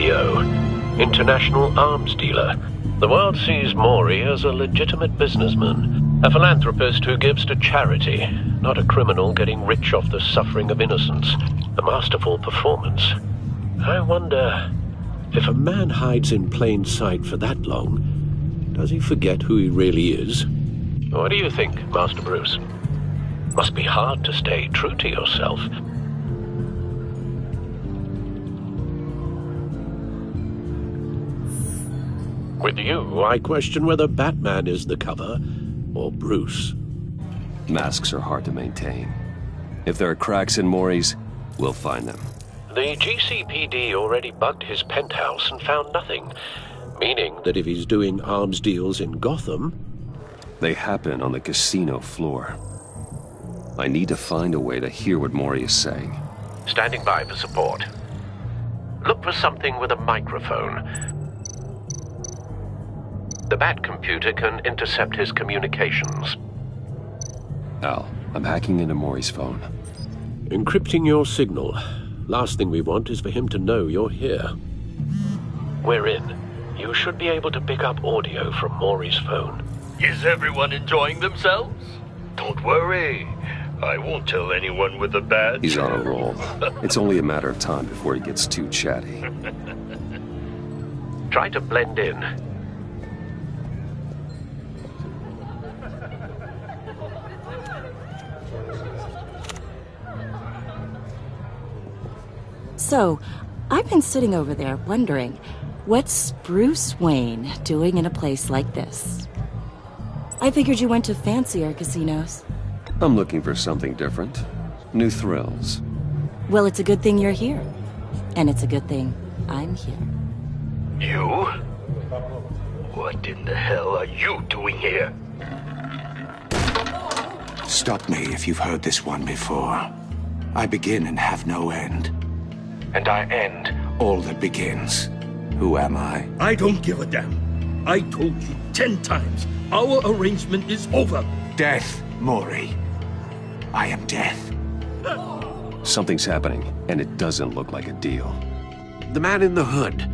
CEO, international arms dealer. The world sees Maury as a legitimate businessman, a philanthropist who gives to charity, not a criminal getting rich off the suffering of innocence. A masterful performance. I wonder, if a man hides in plain sight for that long, does he forget who he really is? What do you think, Master Bruce? Must be hard to stay true to yourself. With you, I question whether Batman is the cover, or Bruce. Masks are hard to maintain. If there are cracks in Maury's, we'll find them. The GCPD already bugged his penthouse and found nothing, meaning that if he's doing arms deals in Gotham... They happen on the casino floor. I need to find a way to hear what Maury is saying. Standing by for support. Look for something with a microphone. The Bat computer can intercept his communications. Al, I'm hacking into Maury's phone. Encrypting your signal. Last thing we want is for him to know you're here. We're in. You should be able to pick up audio from Maury's phone. Is everyone enjoying themselves? Don't worry. I won't tell anyone with a badge. He's on a roll. It's only a matter of time before he gets too chatty. Try to blend in. So, I've been sitting over there wondering, what's Bruce Wayne doing in a place like this? I figured you went to fancier casinos. I'm looking for something different. New thrills. Well, it's a good thing you're here. And it's a good thing I'm here. You? What in the hell are you doing here? Stop me if you've heard this one before. I begin and have no end. And I end all that begins. Who am I? I don't give a damn. I told you 10 times. Our arrangement is over. Death, Maury. I am death. Something's happening, and it doesn't look like a deal. The man in the hood.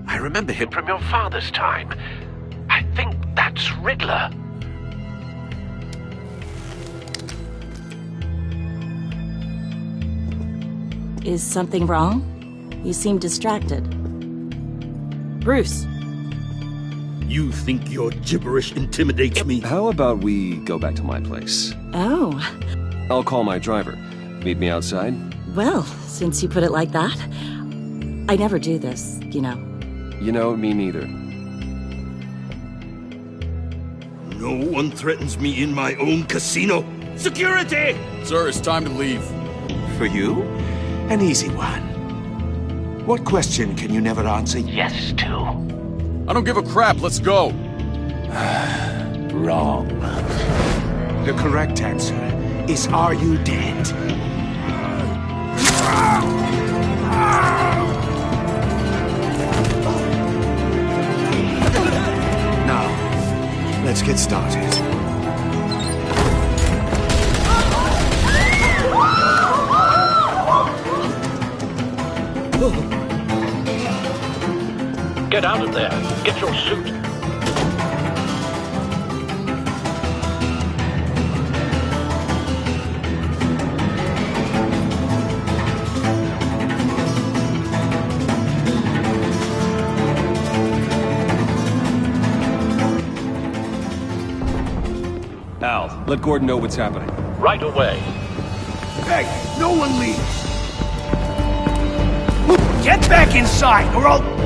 I remember him from your father's time. I think that's Riddler. Is something wrong? You seem distracted. Bruce. You think your gibberish intimidates me? How about we go back to my place? Oh. I'll call my driver. Meet me outside? Well, since you put it like that, I never do this, you know. You know, me neither. No one threatens me in my own casino. Security! Sir, it's time to leave. For you? An easy one. What question can you never answer yes to? I don't give a crap, let's go! Wrong. The correct answer is, are you dead? Now, let's get started. Get out of there. Get your suit. Al, let Gordon know what's happening. Right away. Hey, no one leaves! Get back inside, or I'll...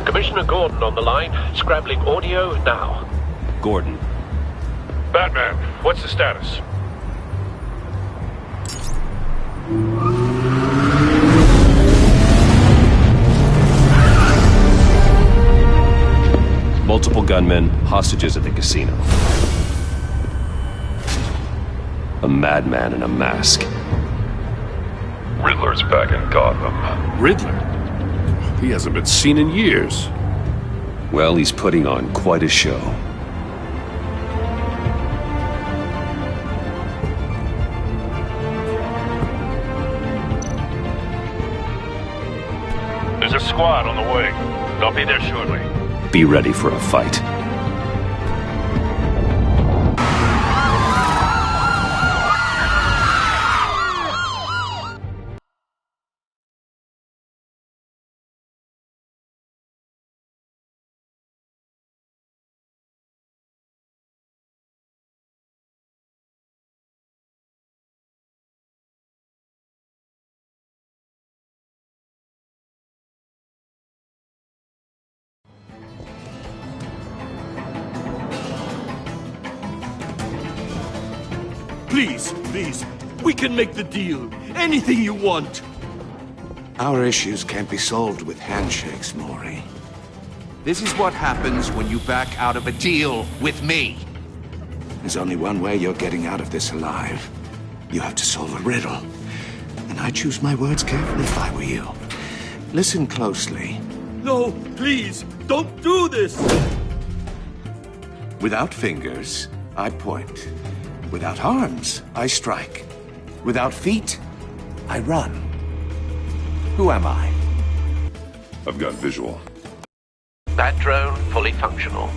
Commissioner Gordon on the line, scrabbling audio now. Gordon. Batman, what's the status? Multiple gunmen, hostages at the casino. A madman in a mask. Riddler's back in Gotham. Riddler? He hasn't been seen in years. Well, he's putting on quite a show. There's a squad on the way. They'll be there shortly. Be ready for a fight. Please, we can make the deal. Anything you want. Our issues can't be solved with handshakes, Maury. This is what happens when you back out of a deal with me. There's only one way you're getting out of this alive. You have to solve a riddle. And I choose my words carefully if I were you. Listen closely. No, please, don't do this! Without fingers, I point. Without arms, I strike. Without feet, I run. Who am I? I've got visual. That drone fully functional.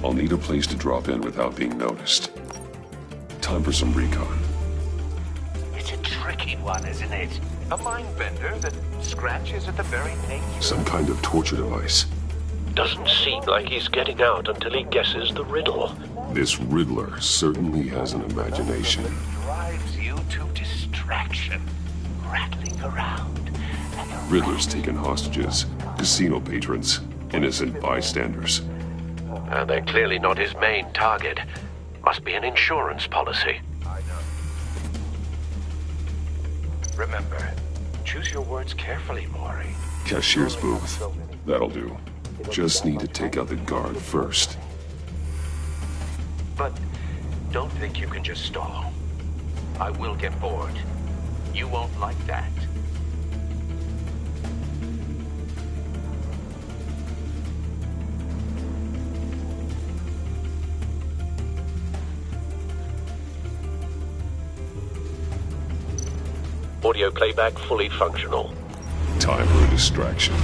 I'll need a place to drop in without being noticed. Time for some recon. It's a tricky one, isn't it? A mind bender that scratches at the very nature. Some kind of torture device. Doesn't seem like he's getting out until he guesses the riddle. This Riddler certainly has an imagination. Drives you to distraction, rattling around. Riddler's taken hostages, casino patrons, innocent bystanders. They're clearly not his main target. Must be an insurance policy. Remember, choose your words carefully, Maury. Cashier's booth. That'll do. Just need to take out the guard first. But don't think you can just stall. I will get bored. You won't like that. Audio playback fully functional. Time for a distraction.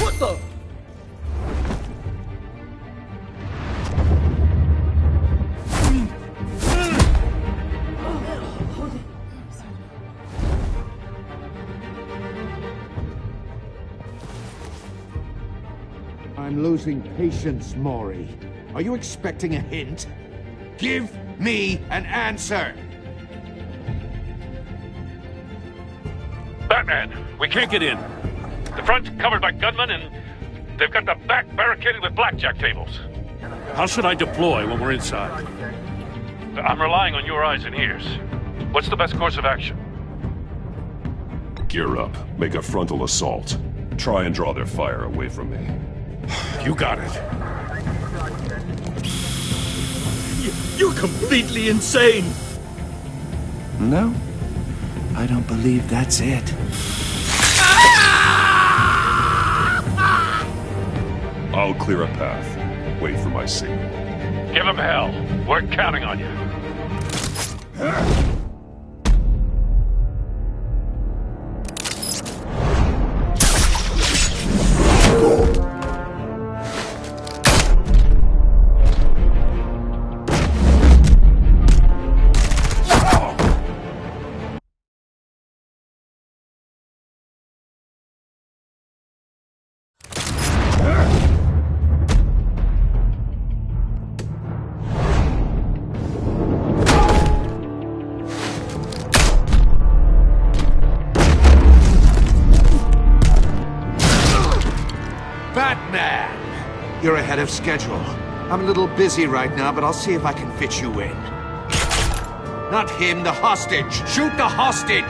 What the? I'm losing patience, Maury. Are you expecting a hint? Give me an answer! Batman, we can't get in. The front's covered by gunmen, and they've got the back barricaded with blackjack tables. How should I deploy when we're inside? I'm relying on your eyes and ears. What's the best course of action? Gear up. Make a frontal assault. Try and draw their fire away from me. You got it. You're completely insane! No, I don't believe that's it. I'll clear a path. Wait for my signal. Give him hell. We're counting on you. Batman! You're ahead of schedule. I'm a little busy right now, but I'll see if I can fit you in. Not him, the hostage! Shoot the hostage!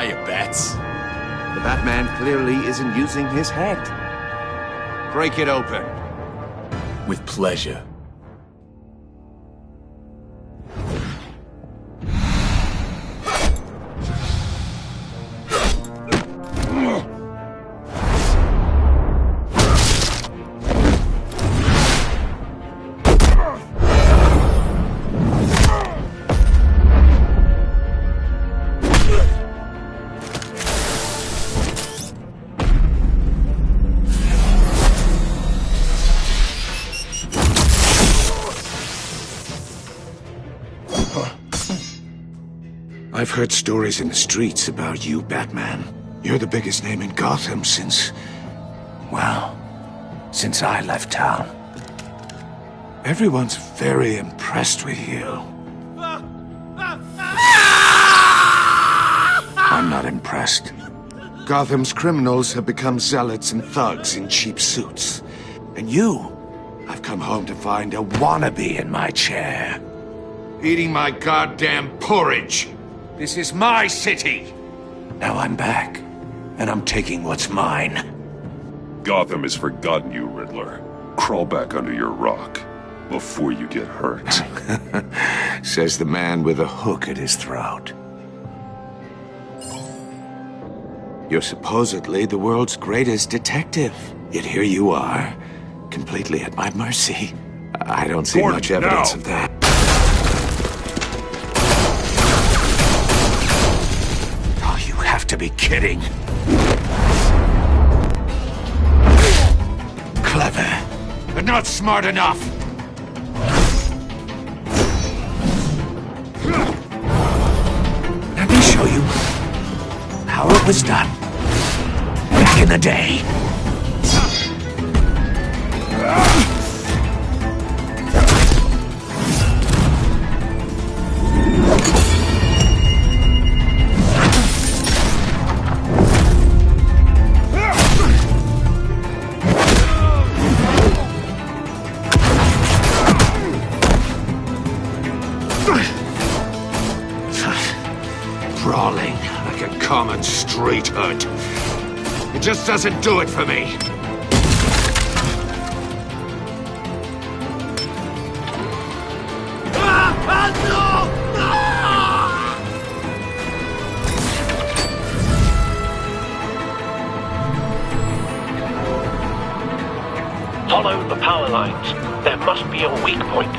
Hiya, Bats. The Batman clearly isn't using his head. Break it open. With pleasure. I've heard stories in the streets about you, Batman. You're the biggest name in Gotham since... well, since I left town. Everyone's very impressed with you. I'm not impressed. Gotham's criminals have become zealots and thugs in cheap suits. And you, I've come home to find a wannabe in my chair. Eating my goddamn porridge. This is my city. Now I'm back, and I'm taking what's mine. Gotham has forgotten you, Riddler. Crawl back under your rock before you get hurt. Says the man with a hook at his throat. You're supposedly the world's greatest detective. Yet here you are, completely at my mercy. I don't see Gordon, much evidence now. of that. Oh, you have to be kidding. Clever, but not smart enough. Let me show you how it was done back in the day. Brawling like a common street hood. It just doesn't do it for me. Follow the power lines. There must be a weak point.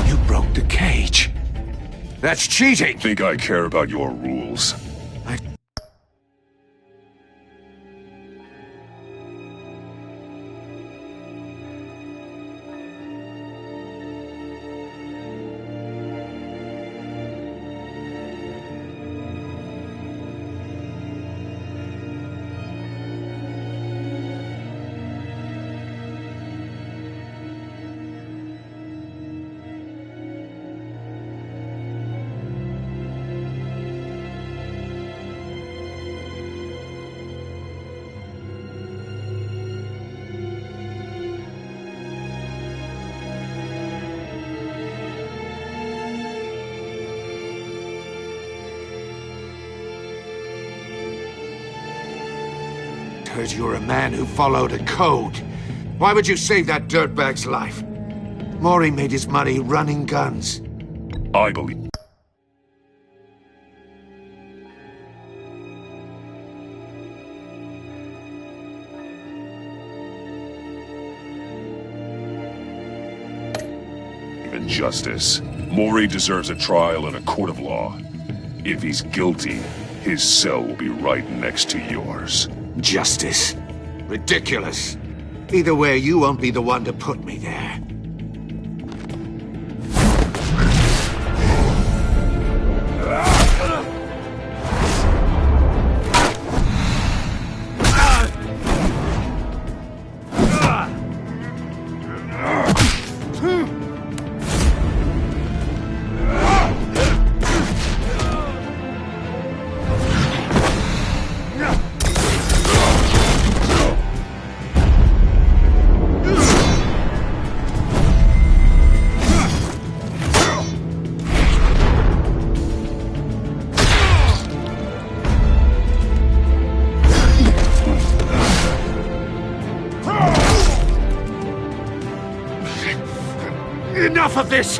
You broke the cage. That's cheating. Think I care about your rules? Heard you're a man who followed a code. Why would you save that dirtbag's life? Maury made his money running guns. I believe. In justice. Maury deserves a trial in a court of law. If he's guilty, his cell will be right next to yours. Justice. Ridiculous. Either way, you won't be the one to put me there. Enough of this!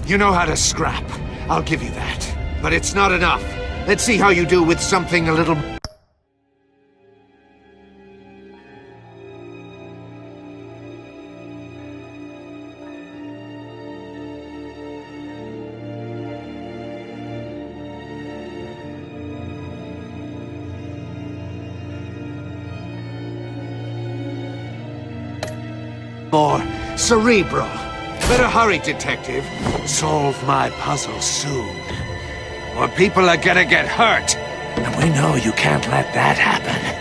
You know how to scrap. I'll give you that. But it's not enough. Let's see how you do with something a little... more cerebral. Better hurry, detective. Solve my puzzle soon. Or people are gonna get hurt. And we know you can't let that happen.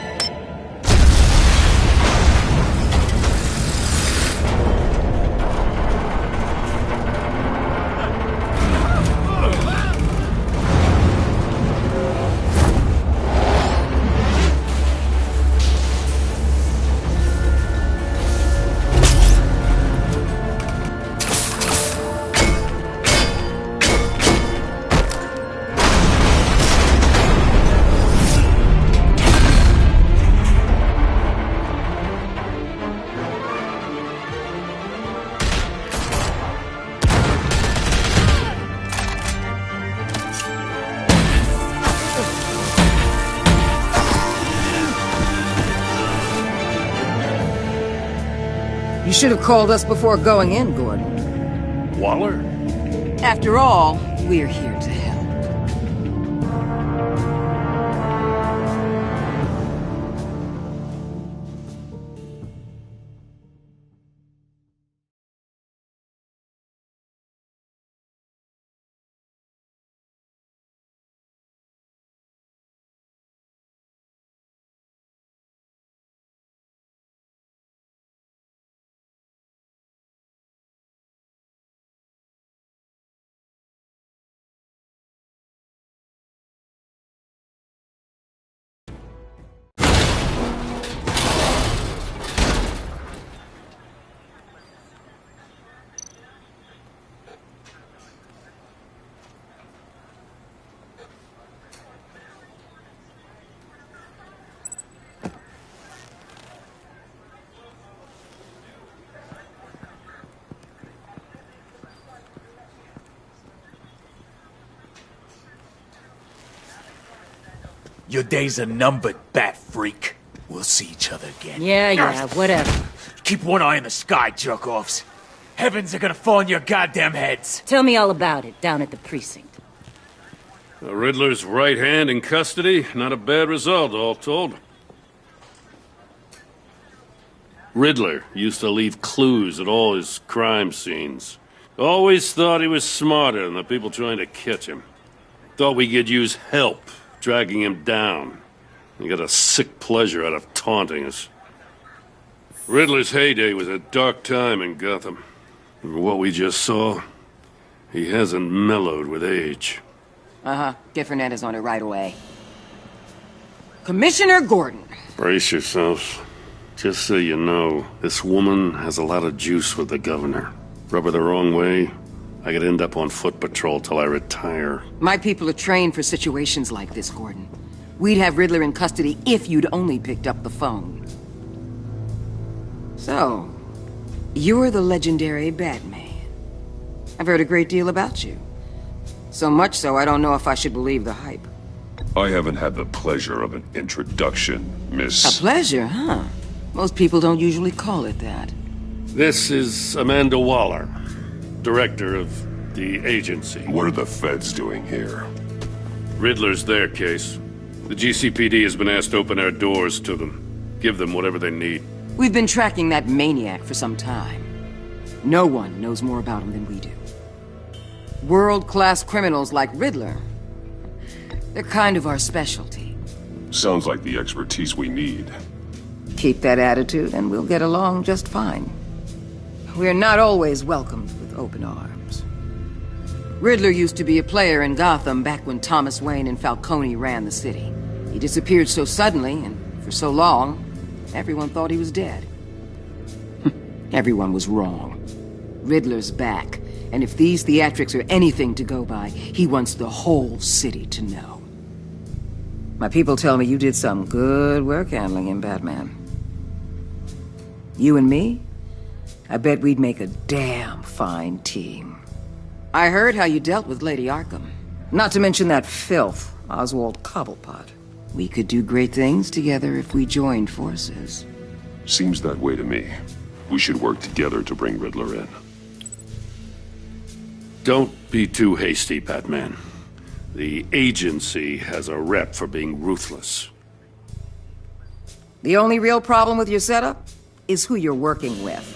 You should have called us before going in, Gordon. Waller? After all, we're here to help. Your days are numbered, bat freak. We'll see each other again. Yeah, whatever. Keep one eye on the sky, jerk-offs. Heavens are gonna fall on your goddamn heads. Tell me all about it down at the precinct. The Riddler's right hand in custody. Not a bad result, all told. Riddler used to leave clues at all his crime scenes. Always thought he was smarter than the people trying to catch him. Thought we could use help dragging him down. He got a sick pleasure out of taunting us. Riddler's heyday was a dark time in Gotham. And what we just saw, he hasn't mellowed with age. Get Fernandez on it right away. Commissioner Gordon. Brace yourselves. Just so you know, this woman has a lot of juice with the governor. Rub her the wrong way, I could end up on foot patrol till I retire. My people are trained for situations like this, Gordon. We'd have Riddler in custody if you'd only picked up the phone. So, you're the legendary Batman. I've heard a great deal about you. So much so, I don't know if I should believe the hype. I haven't had the pleasure of an introduction, Miss... A pleasure, huh? Most people don't usually call it that. This is Amanda Waller, director of the agency. What are the feds doing here? Riddler's their case. The GCPD has been asked to open our doors to them. Give them whatever they need. We've been tracking that maniac for some time. No one knows more about him than we do. World-class criminals like Riddler. They're kind of our specialty. Sounds like the expertise we need. Keep that attitude and we'll get along just fine. We're not always welcomed with open arms. Riddler used to be a player in Gotham back when Thomas Wayne and Falcone ran the city. He disappeared so suddenly and for so long, everyone thought he was dead. Everyone was wrong. Riddler's back, and if these theatrics are anything to go by, he wants the whole city to know. My people tell me you did some good work handling him, Batman. You and me? I bet we'd make a damn fine team. I heard how you dealt with Lady Arkham. Not to mention that filth, Oswald Cobblepot. We could do great things together if we joined forces. Seems that way to me. We should work together to bring Riddler in. Don't be too hasty, Batman. The agency has a rep for being ruthless. The only real problem with your setup is who you're working with.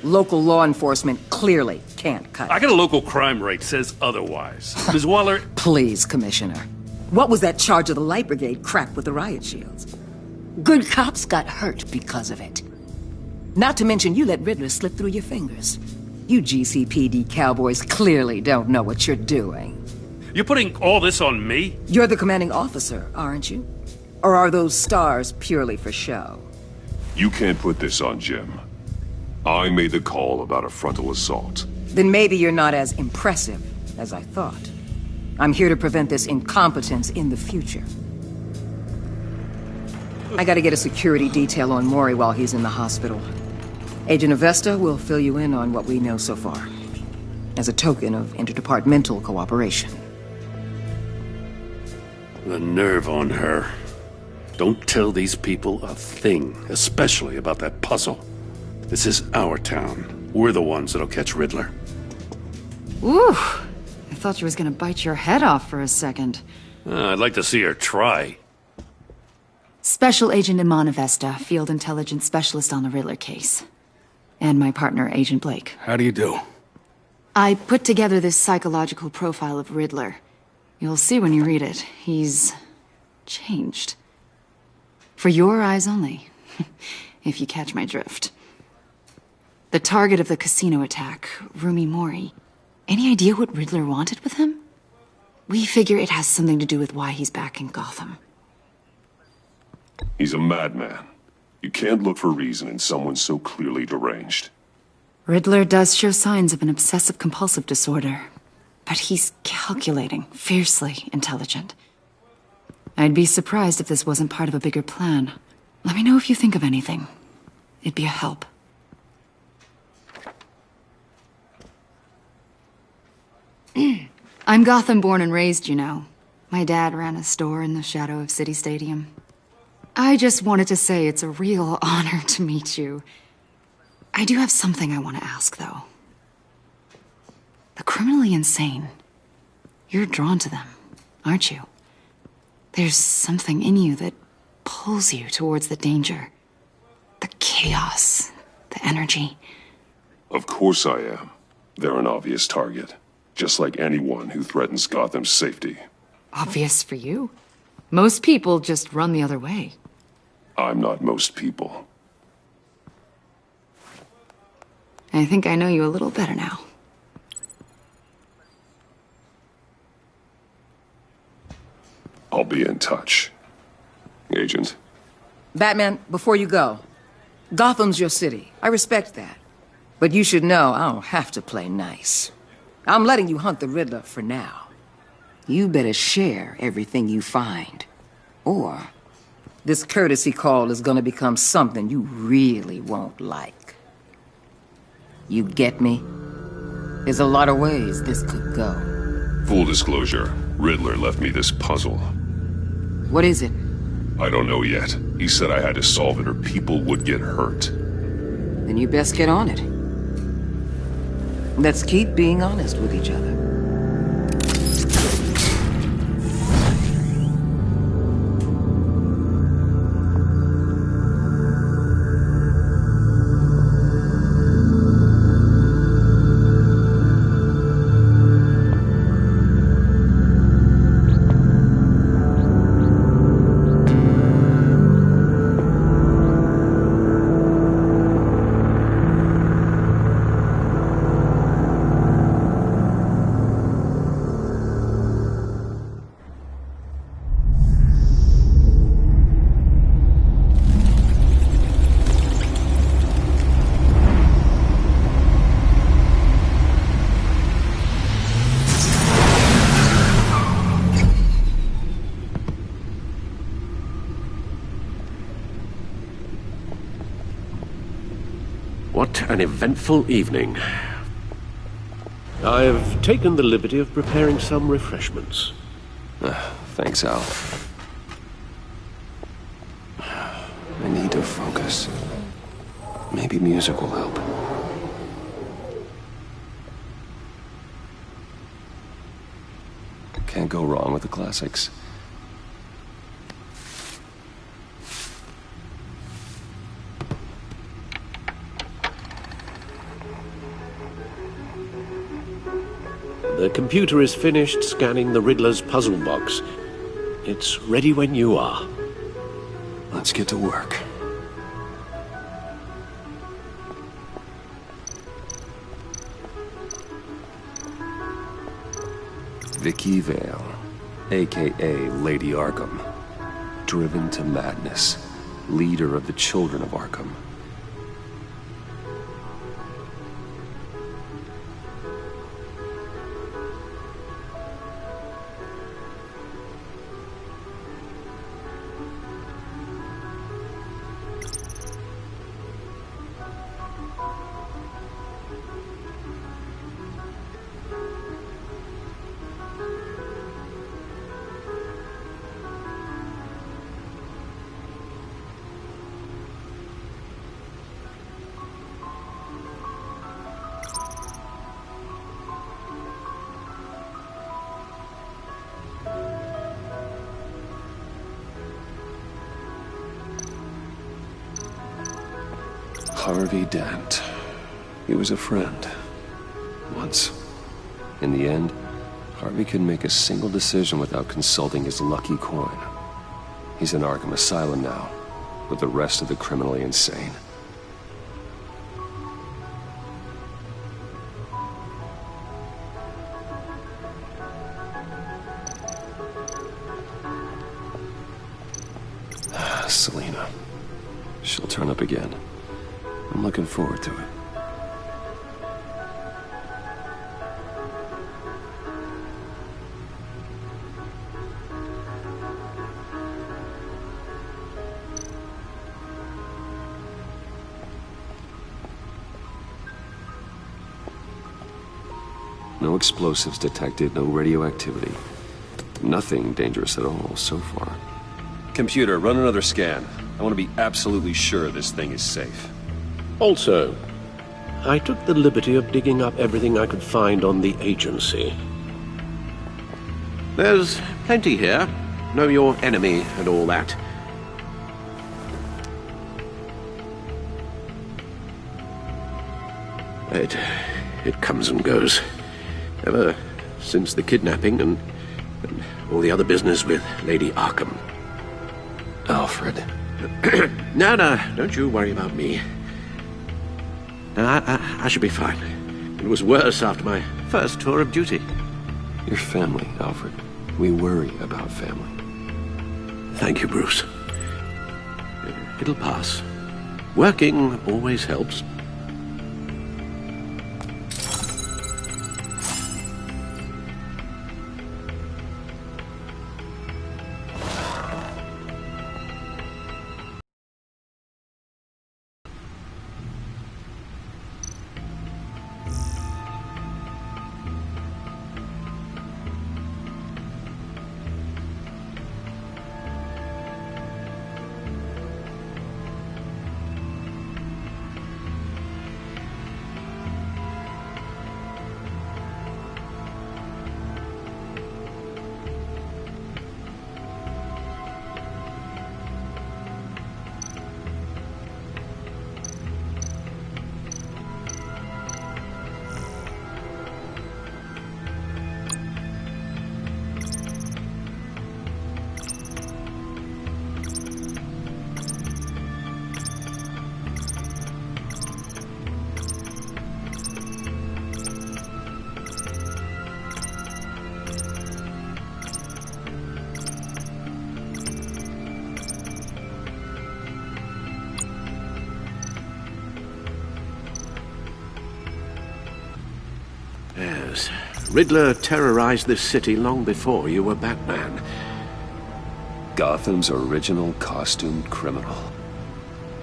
Local law enforcement clearly can't cut it. I got a local crime rate says otherwise. Ms. Waller... Please, Commissioner. What was that charge of the Light Brigade crap with the riot shields? Good cops got hurt because of it. Not to mention you let Riddler slip through your fingers. You GCPD cowboys clearly don't know what you're doing. You're putting all this on me? You're the commanding officer, aren't you? Or are those stars purely for show? You can't put this on Jim. I made the call about a frontal assault. Then maybe you're not as impressive as I thought. I'm here to prevent this incompetence in the future. I gotta get a security detail on Maury while he's in the hospital. Agent Avesta will fill you in on what we know so far, as a token of interdepartmental cooperation. The nerve on her. Don't tell these people a thing, especially about that puzzle. This is our town. We're the ones that'll catch Riddler. Ooh, I thought you was gonna bite your head off for a second. I'd like to see her try. Special Agent Iman Avesta, Field Intelligence Specialist on the Riddler case. And my partner, Agent Blake. How do you do? I put together this psychological profile of Riddler. You'll see when you read it. He's... changed. For your eyes only, if you catch my drift. The target of the casino attack, Rumi Mori. Any idea what Riddler wanted with him? We figure it has something to do with why he's back in Gotham. He's a madman. You can't look for reason in someone so clearly deranged. Riddler does show signs of an obsessive-compulsive disorder, but he's calculating, fiercely intelligent. I'd be surprised if this wasn't part of a bigger plan. Let me know if you think of anything. It'd be a help. I'm Gotham born and raised, you know. My dad ran a store in the shadow of City Stadium. I just wanted to say it's a real honor to meet you. I do have something I want to ask, though. The criminally insane. You're drawn to them, aren't you? There's something in you that pulls you towards the danger. The chaos, the energy. Of course I am. They're an obvious target. Just like anyone who threatens Gotham's safety. Obvious for you. Most people just run the other way. I'm not most people. I think I know you a little better now. I'll be in touch. Agent. Batman, before you go, Gotham's your city. I respect that. But you should know I don't have to play nice. I'm letting you hunt the Riddler for now. You better share everything you find. Or this courtesy call is gonna become something you really won't like. You get me? There's a lot of ways this could go. Full disclosure, Riddler left me this puzzle. What is it? I don't know yet. He said I had to solve it or people would get hurt. Then you best get on it. Let's keep being honest with each other. What an eventful evening. I've taken the liberty of preparing some refreshments. Thanks, Al. I need to focus. Maybe music will help. Can't go wrong with the classics. The computer is finished scanning the Riddler's puzzle box. It's ready when you are. Let's get to work. Vicky Vale, a.k.a. Lady Arkham. Driven to madness. Leader of the Children of Arkham. Harvey Dent. He was a friend. Once. In the end, Harvey couldn't make a single decision without consulting his lucky coin. He's in Arkham Asylum now, with the rest of the criminally insane. Selina. She'll turn up again. I'm looking forward to it. No explosives detected, no radioactivity. Nothing dangerous at all so far. Computer, run another scan. I want to be absolutely sure this thing is safe. Also, I took the liberty of digging up everything I could find on the agency. There's plenty here. Know your enemy and all that. It comes and goes. Ever since the kidnapping and all the other business with Lady Arkham. Alfred. No, don't you worry about me. I should be fine. It was worse after my first tour of duty. Your family, Alfred. We worry about family. Thank you, Bruce. It'll pass. Working always helps. Yes. Riddler terrorized this city long before you were Batman. Gotham's original costumed criminal.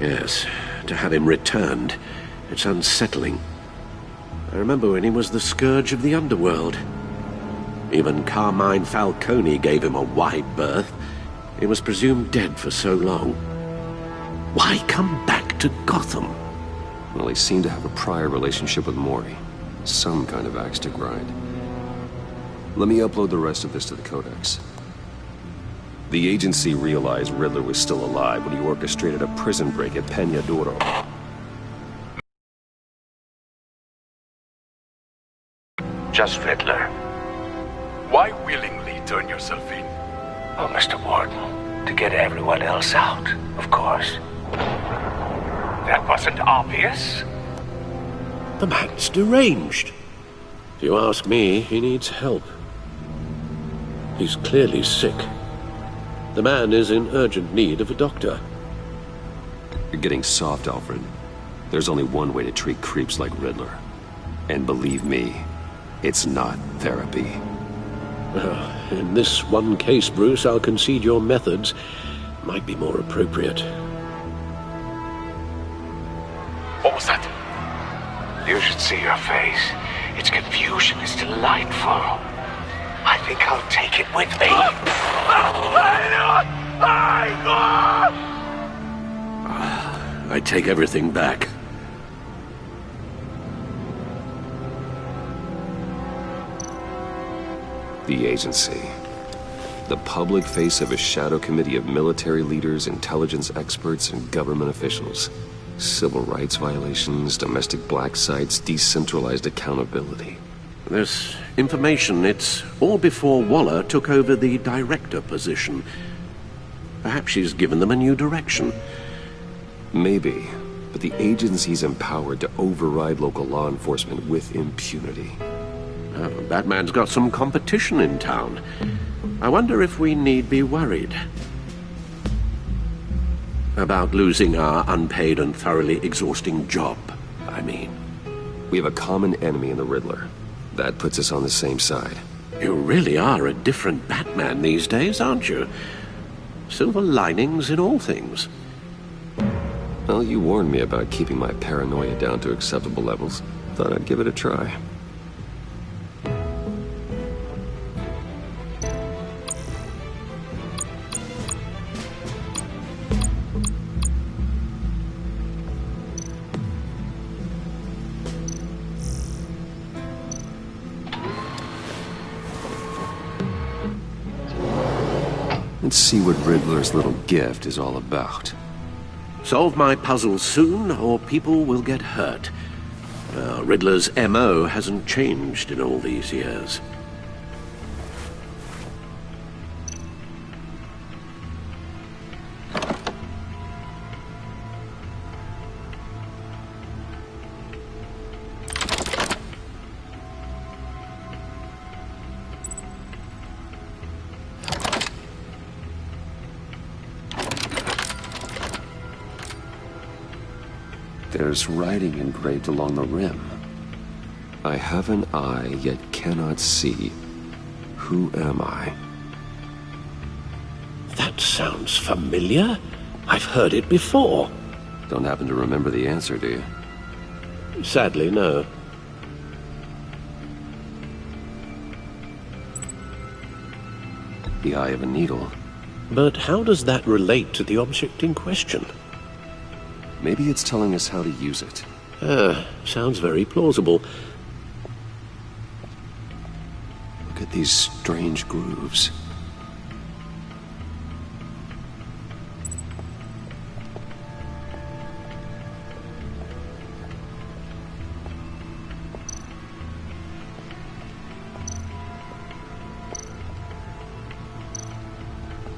Yes. To have him returned, It's unsettling. I remember when he was the scourge of the underworld. Even Carmine Falcone gave him a wide berth. He was presumed dead for so long. Why come back to Gotham? Well, he seemed to have a prior relationship with Mori. Some kind of axe to grind. Let me upload the rest of this to the Codex. The agency realized Riddler was still alive when he orchestrated a prison break at Peña Duro. Just Riddler. Why willingly turn yourself in? Oh, Mr. Warden, to get everyone else out, of course. That wasn't obvious. The man's deranged. If you ask me, he needs help. He's clearly sick. The man is in urgent need of a doctor. You're getting soft, Alfred. There's only one way to treat creeps like Riddler. And believe me, it's not therapy. In this one case, Bruce, I'll concede your methods might be more appropriate. What was that? You should see your face. Its confusion is delightful. I think I'll take it with me. I take everything back. The agency. The public face of a shadow committee of military leaders, intelligence experts, and government officials. Civil rights violations, domestic black sites, decentralized accountability. This information, it's all before Waller took over the director position. Perhaps she's given them a new direction. Maybe, but the agency's empowered to override local law enforcement with impunity. Oh, Batman's got some competition in town. I wonder if we need be worried about losing our unpaid and thoroughly exhausting job, I mean. We have a common enemy in the Riddler. That puts us on the same side. You really are a different Batman these days, aren't you? Silver linings in all things. Well, you warned me about keeping my paranoia down to acceptable levels. Thought I'd give it a try. Let's see what Riddler's little gift is all about. Solve my puzzle soon, or people will get hurt. Riddler's M.O. hasn't changed in all these years. There's writing engraved along the rim. I have an eye, yet cannot see. Who am I? That sounds familiar. I've heard it before. Don't happen to remember the answer, do you? Sadly, no. The eye of a needle. But how does that relate to the object in question? Maybe it's telling us how to use it. Sounds very plausible. Look at these strange grooves.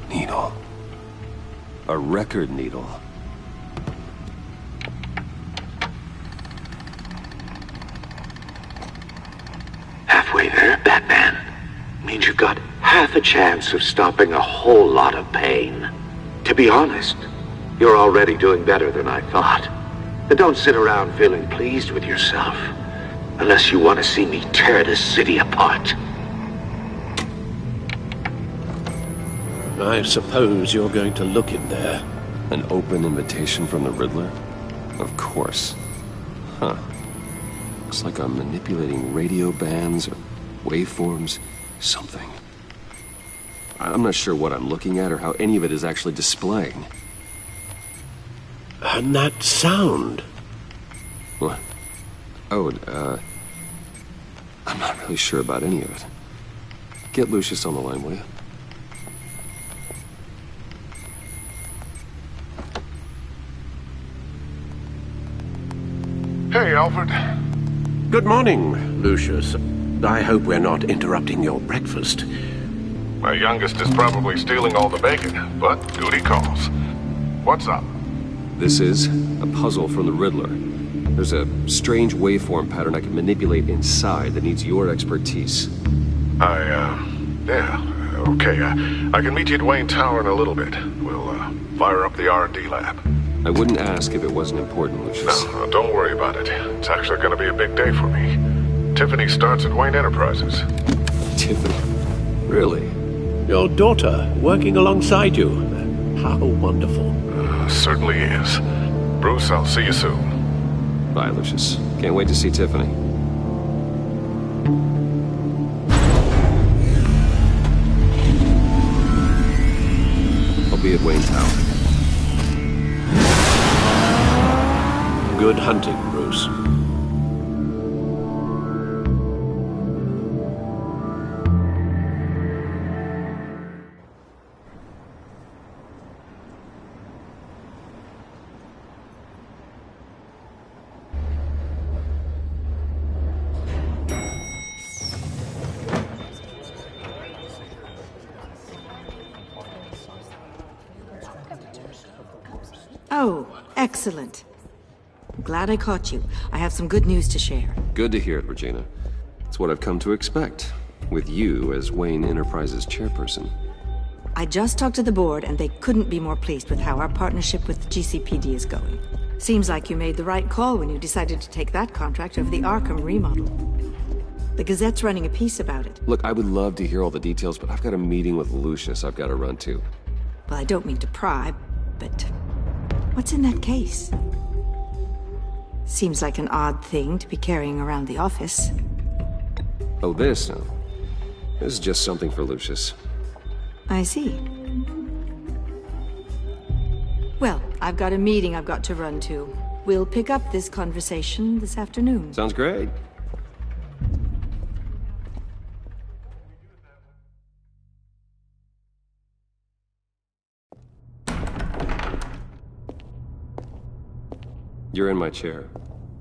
Needle. A record needle. Halfway there, Batman. Means you've got half a chance of stopping a whole lot of pain. To be honest, you're already doing better than I thought. But don't sit around feeling pleased with yourself. Unless you want to see me tear this city apart. I suppose you're going to look in there. An open invitation from the Riddler? Of course. Huh. Looks like I'm manipulating radio bands or waveforms, something. I'm not sure what I'm looking at or how any of it is actually displaying. And that sound. What? Oh, I'm not really sure about any of it. Get Lucius on the line, will you? Hey, Alfred. Good morning, Lucius. I hope we're not interrupting your breakfast. My youngest is probably stealing all the bacon, but duty calls. What's up? This is a puzzle from the Riddler. There's a strange waveform pattern I can manipulate inside that needs your expertise. Yeah, okay. I can meet you at Wayne Tower in a little bit. We'll, fire up the R&D lab. I wouldn't ask if it wasn't important, Lucius. No, don't worry about it. It's actually gonna be a big day for me. Tiffany starts at Wayne Enterprises. Tiffany? Really? Your daughter working alongside you. How wonderful. Certainly is. Bruce, I'll see you soon. Bye, Lucius. Can't wait to see Tiffany. I'll be at Wayne Tower. Good hunting, Bruce. Oh, excellent. Glad I caught you. I have some good news to share. Good to hear it, Regina. It's what I've come to expect, with you as Wayne Enterprises chairperson. I just talked to the board, and they couldn't be more pleased with how our partnership with the GCPD is going. Seems like you made the right call when you decided to take that contract over the Arkham remodel. The Gazette's running a piece about it. Look, I would love to hear all the details, but I've got a meeting with Lucius I've got to run to. Well, I don't mean to pry, but what's in that case? Seems like an odd thing to be carrying around the office. Oh, this? No. This is just something for Lucius. I see. Well, I've got a meeting I've got to run to. We'll pick up this conversation this afternoon. Sounds great. You're in my chair.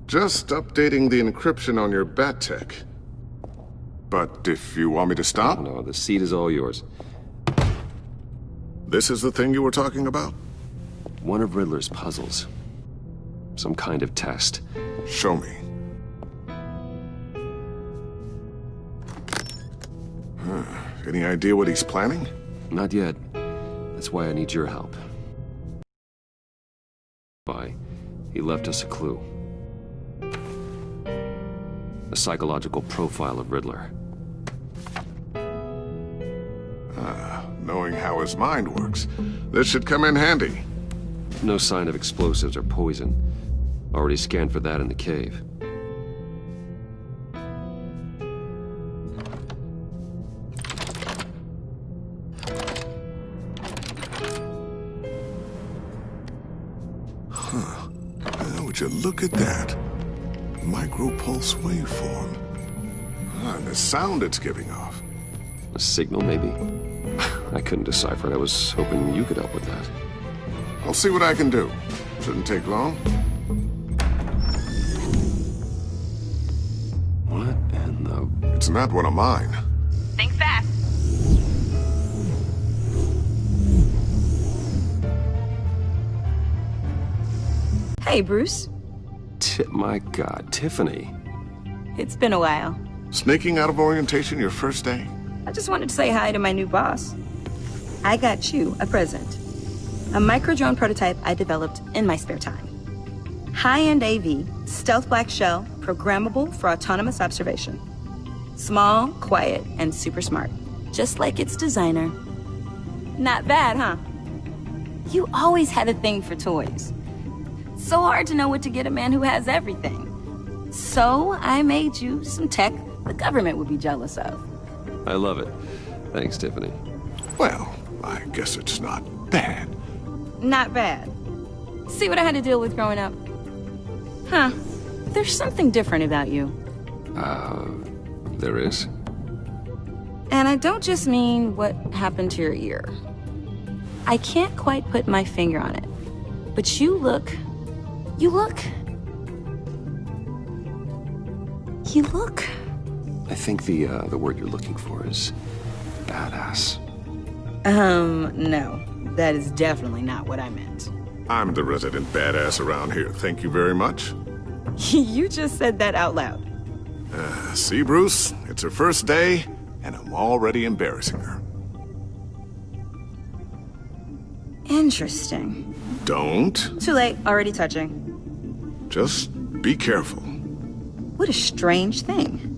Just updating the encryption on your bat tech. But if you want me to stop? No, the seat is all yours. This is the thing you were talking about? One of Riddler's puzzles. Some kind of test. Show me. Any idea what he's planning? Not yet. That's why I need your help. Bye. He left us a clue. A psychological profile of Riddler. Knowing how his mind works, this should come in handy. No sign of explosives or poison. Already scanned for that in the cave. Would you look at that? Micropulse waveform. And the sound it's giving off. A signal, maybe? I couldn't decipher it. I was hoping you could help with that. I'll see what I can do. Shouldn't take long. What in the... It's not one of mine. Think fast. Hey, Bruce. My God, Tiffany. It's been a while. Sneaking out of orientation your first day? I just wanted to say hi to my new boss. I got you a present. A micro-drone prototype I developed in my spare time. High-end AV, stealth black shell, programmable for autonomous observation. Small, quiet, and super smart. Just like its designer. Not bad, huh? You always had a thing for toys. So hard to know what to get a man who has everything. So I made you some tech the government would be jealous of. I love it. Thanks, Tiffany. Well, I guess it's not bad. Not bad. See what I had to deal with growing up? Huh. There's something different about you. There is? And I don't just mean what happened to your ear. I can't quite put my finger on it. But you look... I think the word you're looking for is badass. No. That is definitely not what I meant. I'm the resident badass around here. Thank you very much. You just said that out loud. See, Bruce? It's her first day, and I'm already embarrassing her. Interesting. Don't. Too late. Already touching. Just be careful. What a strange thing.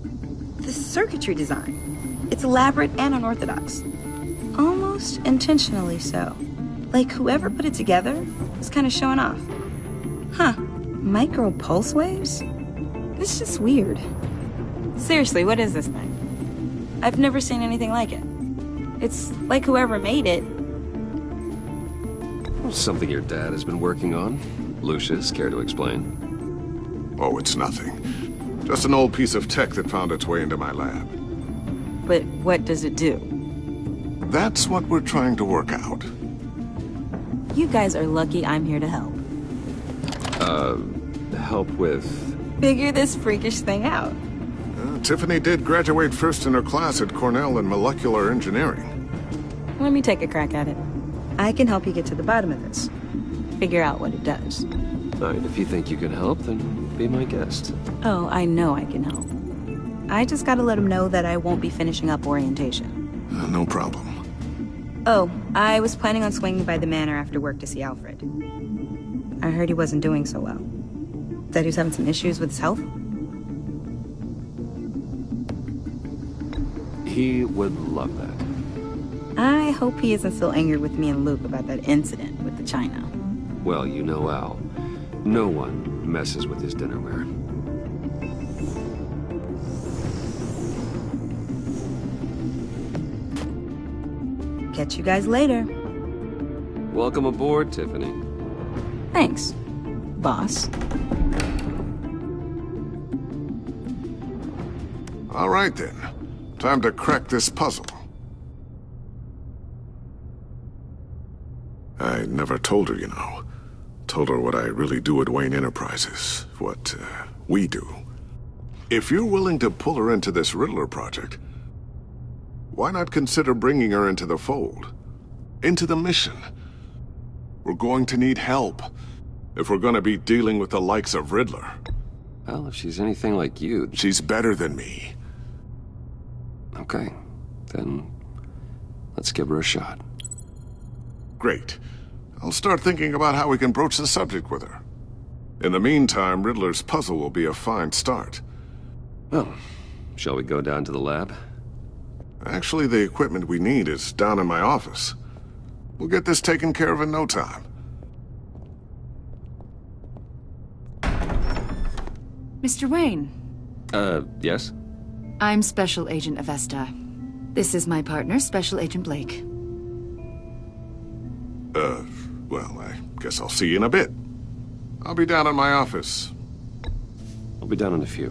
The circuitry design. It's elaborate and unorthodox. Almost intentionally so. Like whoever put it together was kind of showing off. Huh. Micro pulse waves? It's just weird. Seriously, what is this thing? I've never seen anything like it. It's like whoever made it. Something your dad has been working on. Lucius, care to explain? Oh, it's nothing. Just an old piece of tech that found its way into my lab. But what does it do? That's what we're trying to work out. You guys are lucky I'm here to help. Help with... Figure this freakish thing out. Tiffany did graduate first in her class at Cornell in molecular engineering. Let me take a crack at it. I can help you get to the bottom of this. Figure out what it does. All right, if you think you can help, then be my guest. Oh, I know I can help. I just gotta let him know that I won't be finishing up orientation. No problem. Oh, I was planning on swinging by the manor after work to see Alfred. I heard he wasn't doing so well. Said he was having some issues with his health? He would love that. I hope he isn't still angry with me and Luke about that incident with the china. Well, you know Al. No one messes with his dinnerware. Catch you guys later. Welcome aboard, Tiffany. Thanks, boss. All right, then. Time to crack this puzzle. I never told her, you know. Told her what I really do at Wayne Enterprises. What, we do. If you're willing to pull her into this Riddler project, why not consider bringing her into the fold? Into the mission? We're going to need help if we're going to be dealing with the likes of Riddler. Well, if she's anything like you... She's better than me. Okay, then let's give her a shot. Great. I'll start thinking about how we can broach the subject with her. In the meantime, Riddler's puzzle will be a fine start. Well, shall we go down to the lab? Actually, the equipment we need is down in my office. We'll get this taken care of in no time. Mr. Wayne. Yes? I'm Special Agent Avesta. This is my partner, Special Agent Blake. Well, I guess I'll see you in a bit. I'll be down in my office. I'll be down in a few.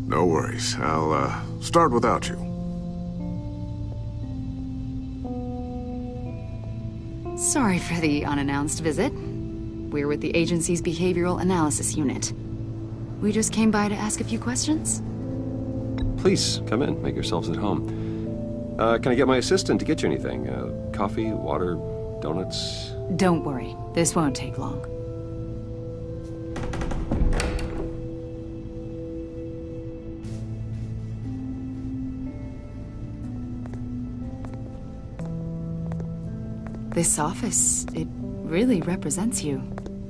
No worries. I'll, start without you. Sorry for the unannounced visit. We're with the agency's Behavioral Analysis Unit. We just came by to ask a few questions. Please, come in. Make yourselves at home. Can I get my assistant to get you anything? Coffee, water, donuts? Don't worry. This won't take long. This office, it really represents you.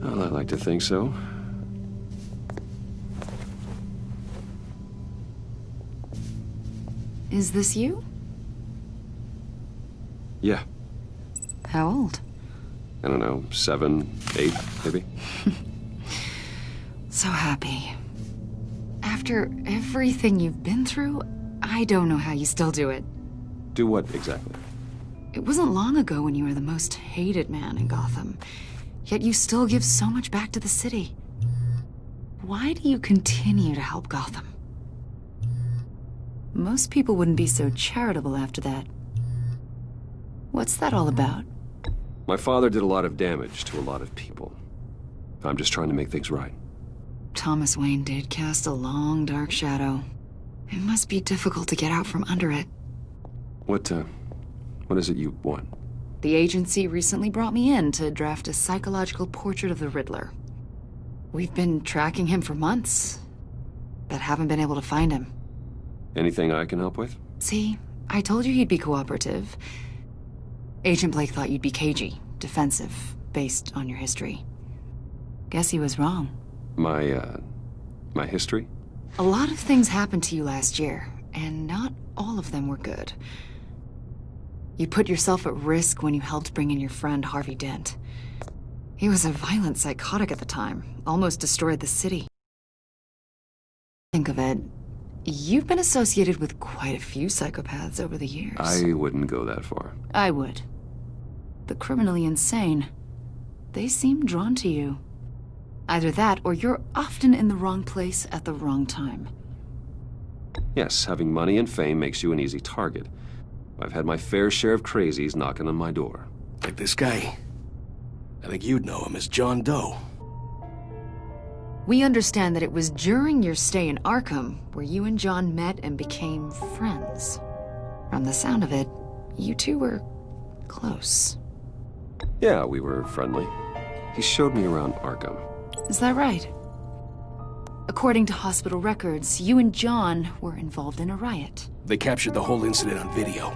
Well, I like to think so. Is this you? Yeah. How old? I don't know, 7, 8, maybe? So happy. After everything you've been through, I don't know how you still do it. Do what, exactly? It wasn't long ago when you were the most hated man in Gotham, yet you still give so much back to the city. Why do you continue to help Gotham? Most people wouldn't be so charitable after that. What's that all about? My father did a lot of damage to a lot of people. I'm just trying to make things right. Thomas Wayne did cast a long, dark shadow. It must be difficult to get out from under it. What is it you want? The agency recently brought me in to draft a psychological portrait of the Riddler. We've been tracking him for months, but haven't been able to find him. Anything I can help with? See, I told you he'd be cooperative. Agent Blake thought you'd be cagey, defensive, based on your history. Guess he was wrong. My history? A lot of things happened to you last year, and not all of them were good. You put yourself at risk when you helped bring in your friend Harvey Dent. He was a violent psychotic at the time, almost destroyed the city. Think of it, you've been associated with quite a few psychopaths over the years. I wouldn't go that far. I would. The criminally insane, they seem drawn to you. Either that, or you're often in the wrong place at the wrong time. Yes, having money and fame makes you an easy target. I've had my fair share of crazies knocking on my door. Like this guy. I think you'd know him as John Doe. We understand that it was during your stay in Arkham where you and John met and became friends. From the sound of it, you two were close. Yeah, we were friendly. He showed me around Arkham. Is that right? According to hospital records, you and John were involved in a riot. They captured the whole incident on video.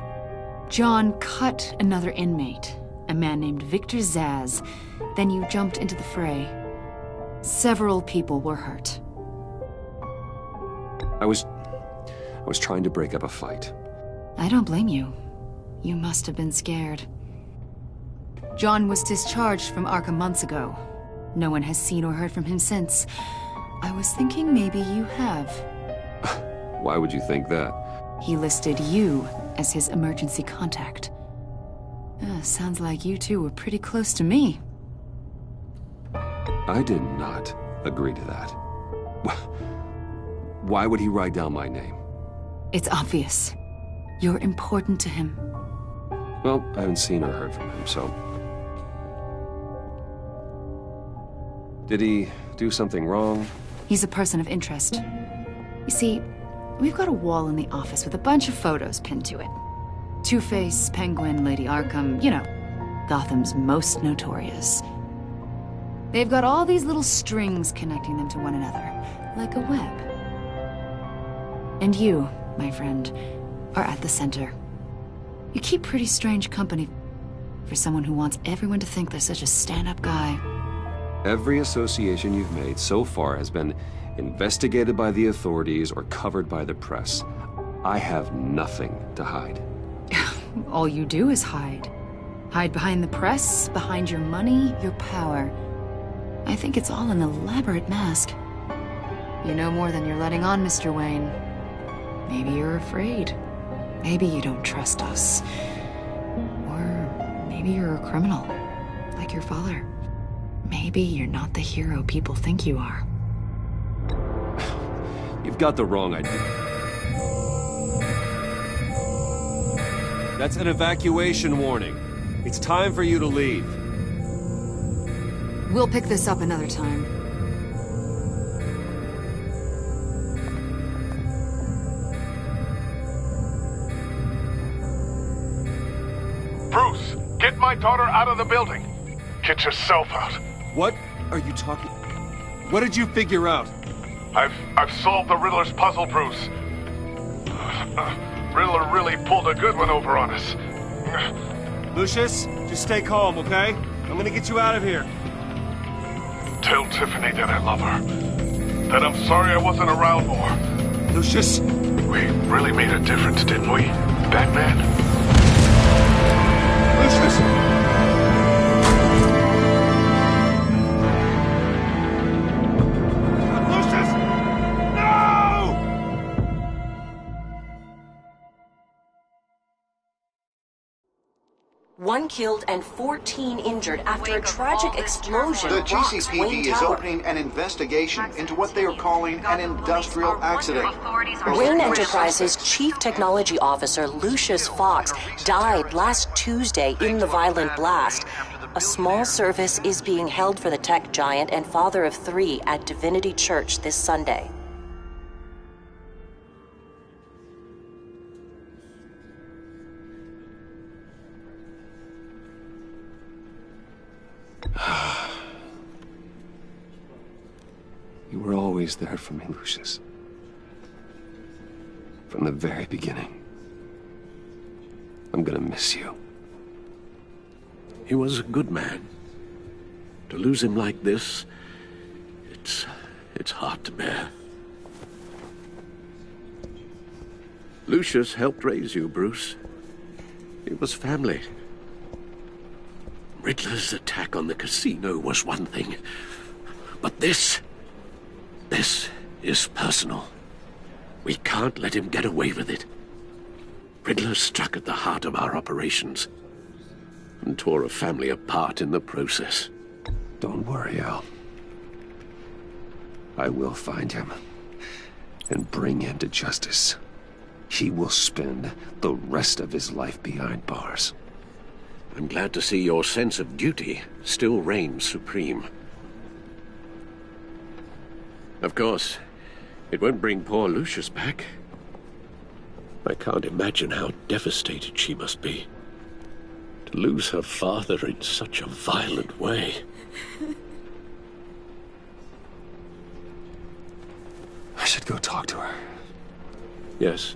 John cut another inmate, a man named Victor Zsasz. Then you jumped into the fray. Several people were hurt. I was trying to break up a fight. I don't blame you. You must have been scared. John was discharged from Arkham months ago. No one has seen or heard from him since. I was thinking maybe you have. Why would you think that? He listed you as his emergency contact. Sounds like you two were pretty close to me. I did not agree to that. Why would he write down my name? It's obvious. You're important to him. Well, I haven't seen or heard from him, so... Did he do something wrong? He's a person of interest. You see, we've got a wall in the office with a bunch of photos pinned to it. Two-Face, Penguin, Lady Arkham, you know, Gotham's most notorious. They've got all these little strings connecting them to one another, like a web. And you, my friend, are at the center. You keep pretty strange company for someone who wants everyone to think they're such a stand-up guy. Every association you've made so far has been investigated by the authorities or covered by the press. I have nothing to hide. All you do is hide. Hide behind the press, behind your money, your power. I think it's all an elaborate mask. You know more than you're letting on, Mr. Wayne. Maybe you're afraid. Maybe you don't trust us. Or maybe you're a criminal, like your father. Maybe you're not the hero people think you are. You've got the wrong idea. That's an evacuation warning. It's time for you to leave. We'll pick this up another time. Bruce, get my daughter out of the building. Get yourself out. What are you talking? What did you figure out? I've solved the Riddler's puzzle, Bruce. Riddler really pulled a good one over on us. Lucius, just stay calm, okay? I'm gonna get you out of here. Tell Tiffany that I love her. That I'm sorry I wasn't around more. Lucius! We really made a difference, didn't we, Batman? Lucius! Lucius! No! 1 killed and 14 injured after a tragic explosion The rocks GCPD Wayne is Tower. opening an investigation into what they are calling an industrial accident. Wayne Enterprises' Chief Technology Officer, Lucius Fox, died last Tuesday in the violent blast. A small service is being held for the tech giant and father of 3 at Divinity Church this Sunday. You were always there for me, Lucius. From the very beginning. I'm gonna miss you. He was a good man. To lose him like this, it's hard to bear. Lucius helped raise you, Bruce. It was family. Riddler's attack on the casino was one thing, but this is personal. We can't let him get away with it. Riddler struck at the heart of our operations and tore a family apart in the process. Don't worry, Al. I will find him and bring him to justice. He will spend the rest of his life behind bars. I'm glad to see your sense of duty still reigns supreme. Of course, it won't bring poor Lucius back. I can't imagine how devastated she must be. To lose her father in such a violent way. I should go talk to her. Yes,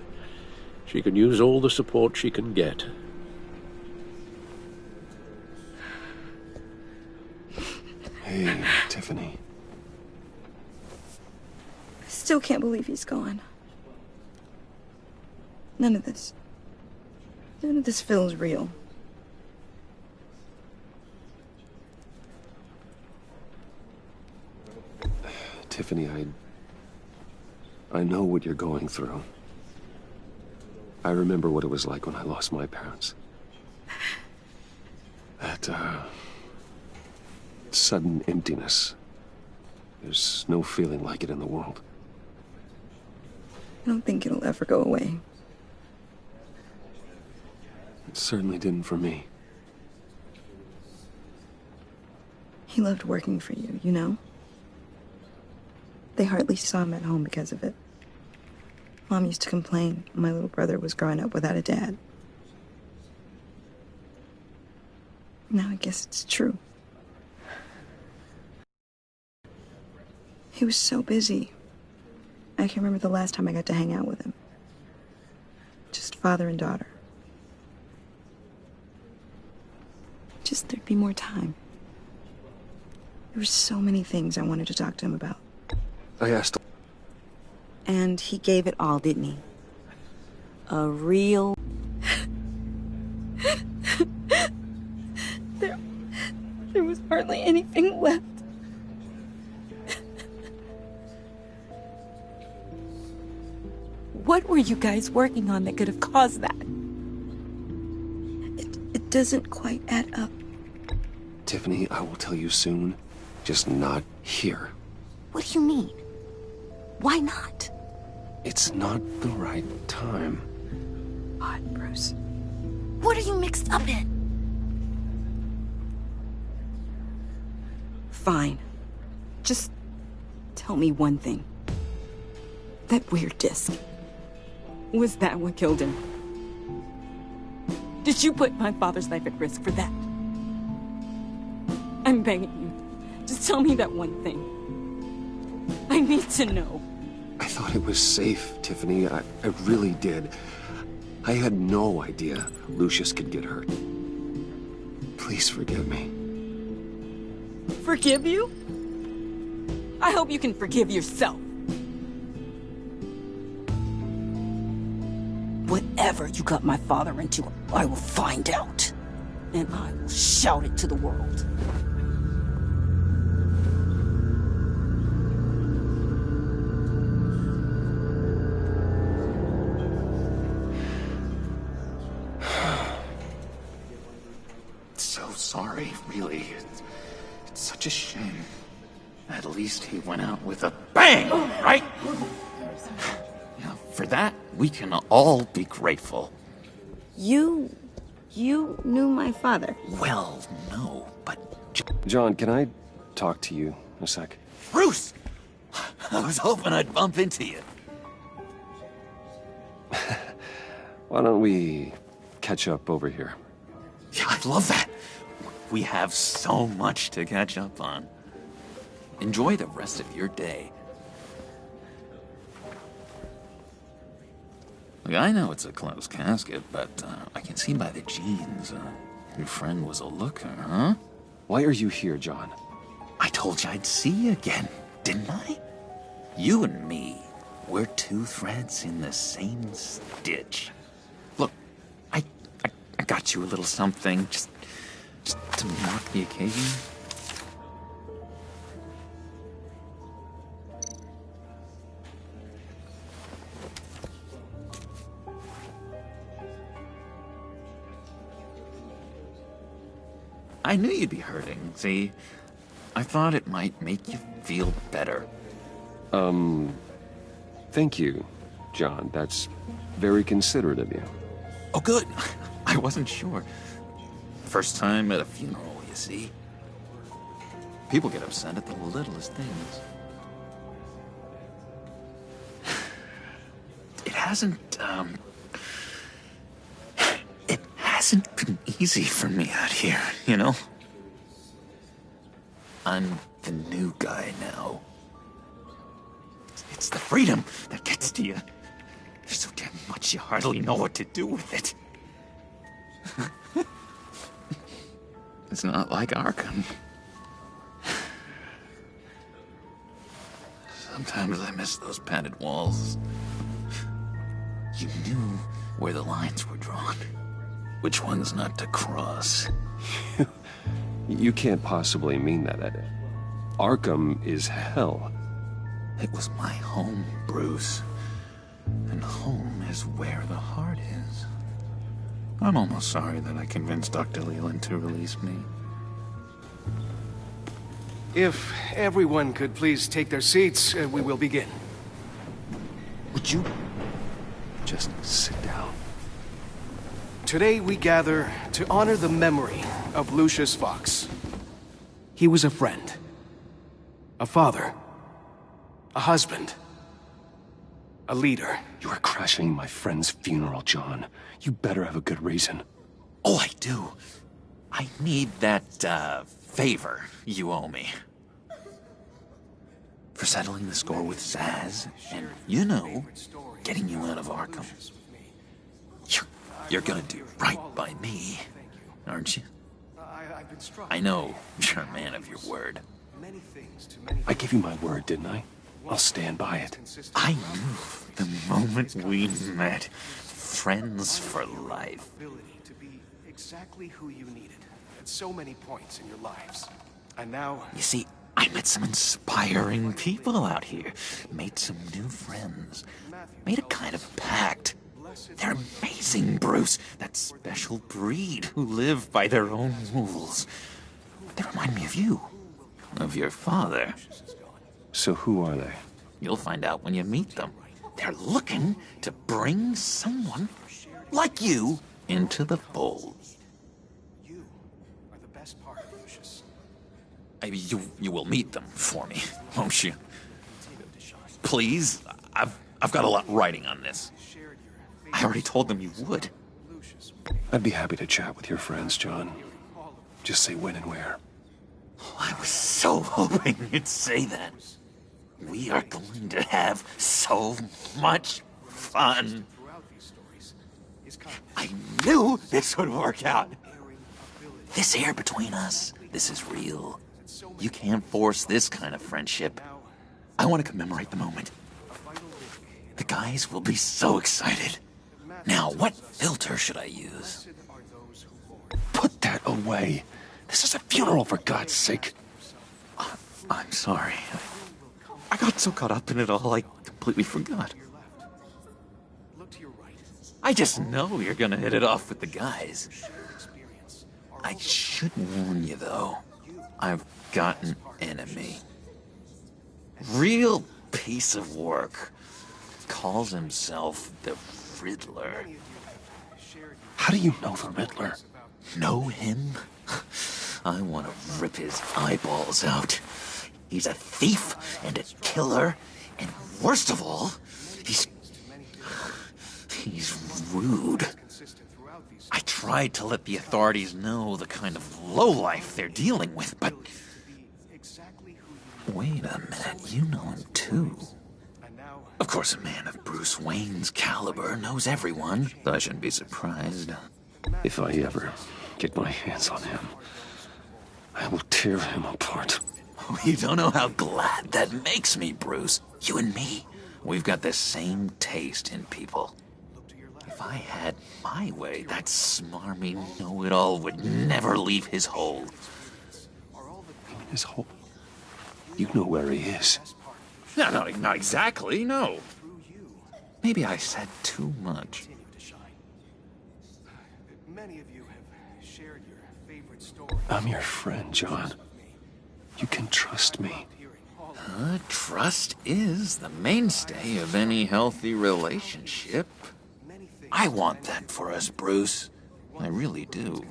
she can use all the support she can get. Hey, Tiffany. I still can't believe he's gone. None of this feels real. Tiffany, I know what you're going through. I remember what it was like when I lost my parents. That, sudden emptiness. There's no feeling like it in the world. I don't think it'll ever go away. It certainly didn't for me. He loved working for you, you know? They hardly saw him at home because of it. Mom used to complain my little brother was growing up without a dad. Now I guess it's true. He was so busy. I can remember the last time I got to hang out with him. Just father and daughter. Just there'd be more time. There were so many things I wanted to talk to him about. I asked. And he gave it all, didn't he? A real... There was hardly anything left. What were you guys working on that could have caused that? It doesn't quite add up. Tiffany, I will tell you soon. Just not here. What do you mean? Why not? It's not the right time. God, Bruce. What are you mixed up in? Fine. Just tell me one thing. That weird disc. Was that what killed him? Did you put my father's life at risk for that? I'm begging you. Just tell me that one thing. I need to know. I thought it was safe, Tiffany. I really did. I had no idea Lucius could get hurt. Please forgive me. Forgive you? I hope you can forgive yourself. Whatever you got my father into, I will find out. And I will shout it to the world. Really, it's such a shame. At least he went out with a bang, right? Now, for that, we can all be grateful. You knew my father? Well, no, but... John, can I talk to you a sec? Bruce! I was hoping I'd bump into you. Why don't we catch up over here? Yeah, I'd love that. We have so much to catch up on. Enjoy the rest of your day. Look, I know it's a closed casket, but I can see by the jeans, your friend was a looker, huh? Why are you here, John? I told you I'd see you again, didn't I? You and me, we're two threads in the same stitch. Look, I got you a little something, just to mark the occasion. I knew you'd be hurting, see? I thought it might make you feel better. Thank you, John. That's very considerate of you. Oh, good. I wasn't sure. First time at a funeral, you see. People get upset at the littlest things. It hasn't been easy for me out here, you know? I'm the new guy now. It's the freedom that gets to you. There's so damn much you hardly know what to do with it. It's not like Arkham. Sometimes I miss those padded walls. You knew where the lines were drawn. Which ones not to cross. You can't possibly mean that. Arkham is hell. It was my home, Bruce. And home is where the heart is. I'm almost sorry that I convinced Dr. Leland to release me. If everyone could please take their seats, we will begin. Would you just sit down? Today we gather to honor the memory of Lucius Fox. He was a friend, a father, a husband, a leader. You are crashing my friend's funeral, John. You better have a good reason. Oh, I do. I need that, favor you owe me. For settling the score with Zaz, and, you know, getting you out of Arkham. You're gonna do right by me, aren't you? I know you're a man of your word. I gave you my word, didn't I? I'll stand by it. I knew the moment we met. Friends for life. To be exactly who you needed at so many points in your lives. And now... You see, I met some inspiring people out here. Made some new friends. Made a kind of pact. They're amazing, Bruce. That special breed who live by their own rules. They remind me of you. Of your father. So who are they? You'll find out when you meet them. They're looking to bring someone like you into the fold. You are the best part of Lucius. You will meet them for me, won't you? Please, I've got a lot writing on this. I already told them you would. I'd be happy to chat with your friends, John. Just say when and where. Oh, I was so hoping you'd say that. We are going to have so much fun. I knew this would work out. This air between us, this is real. You can't force this kind of friendship. I want to commemorate the moment. The guys will be so excited. Now, what filter should I use? Put that away. This is a funeral, for God's sake. I'm sorry. I got so caught up in it all, I completely forgot. I just know you're gonna hit it off with the guys. I should warn you, though. I've got an enemy. Real piece of work. Calls himself the Riddler. How do you know the Riddler? Know him? I want to rip his eyeballs out. He's a thief and a killer, and worst of all, he's rude. I tried to let the authorities know the kind of lowlife they're dealing with, but... Wait a minute, you know him too. Of course, a man of Bruce Wayne's caliber knows everyone, so I shouldn't be surprised. If I ever get my hands on him, I will tear him apart. You don't know how glad that makes me, Bruce. You and me, we've got the same taste in people. If I had my way, that smarmy know-it-all would never leave his hole. His hole? You know where he is. No, not exactly, no. Maybe I said too much. I'm your friend, John. You can trust me. Trust is the mainstay of any healthy relationship. I want that for us, Bruce. I really do.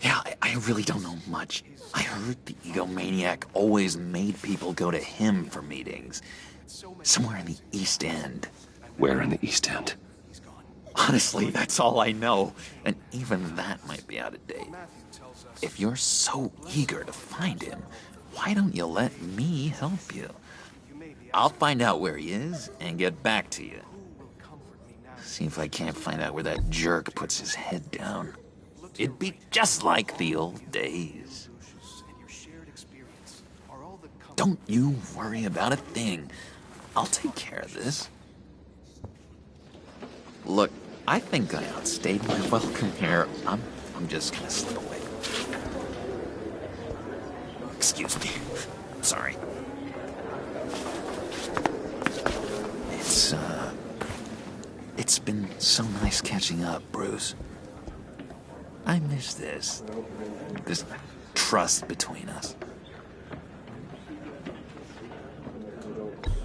Yeah, I really don't know much. I heard the egomaniac always made people go to him for meetings. Somewhere in the East End. Where in the East End? Honestly, that's all I know. And even that might be out of date. If you're so eager to find him, why don't you let me help you? I'll find out where he is and get back to you. See if I can't find out where that jerk puts his head down. It'd be just like the old days. Don't you worry about a thing. I'll take care of this. Look, I think I outstayed my welcome here. I'm just gonna slip away. Excuse me. Sorry. It's been so nice catching up, Bruce. I miss this trust between us.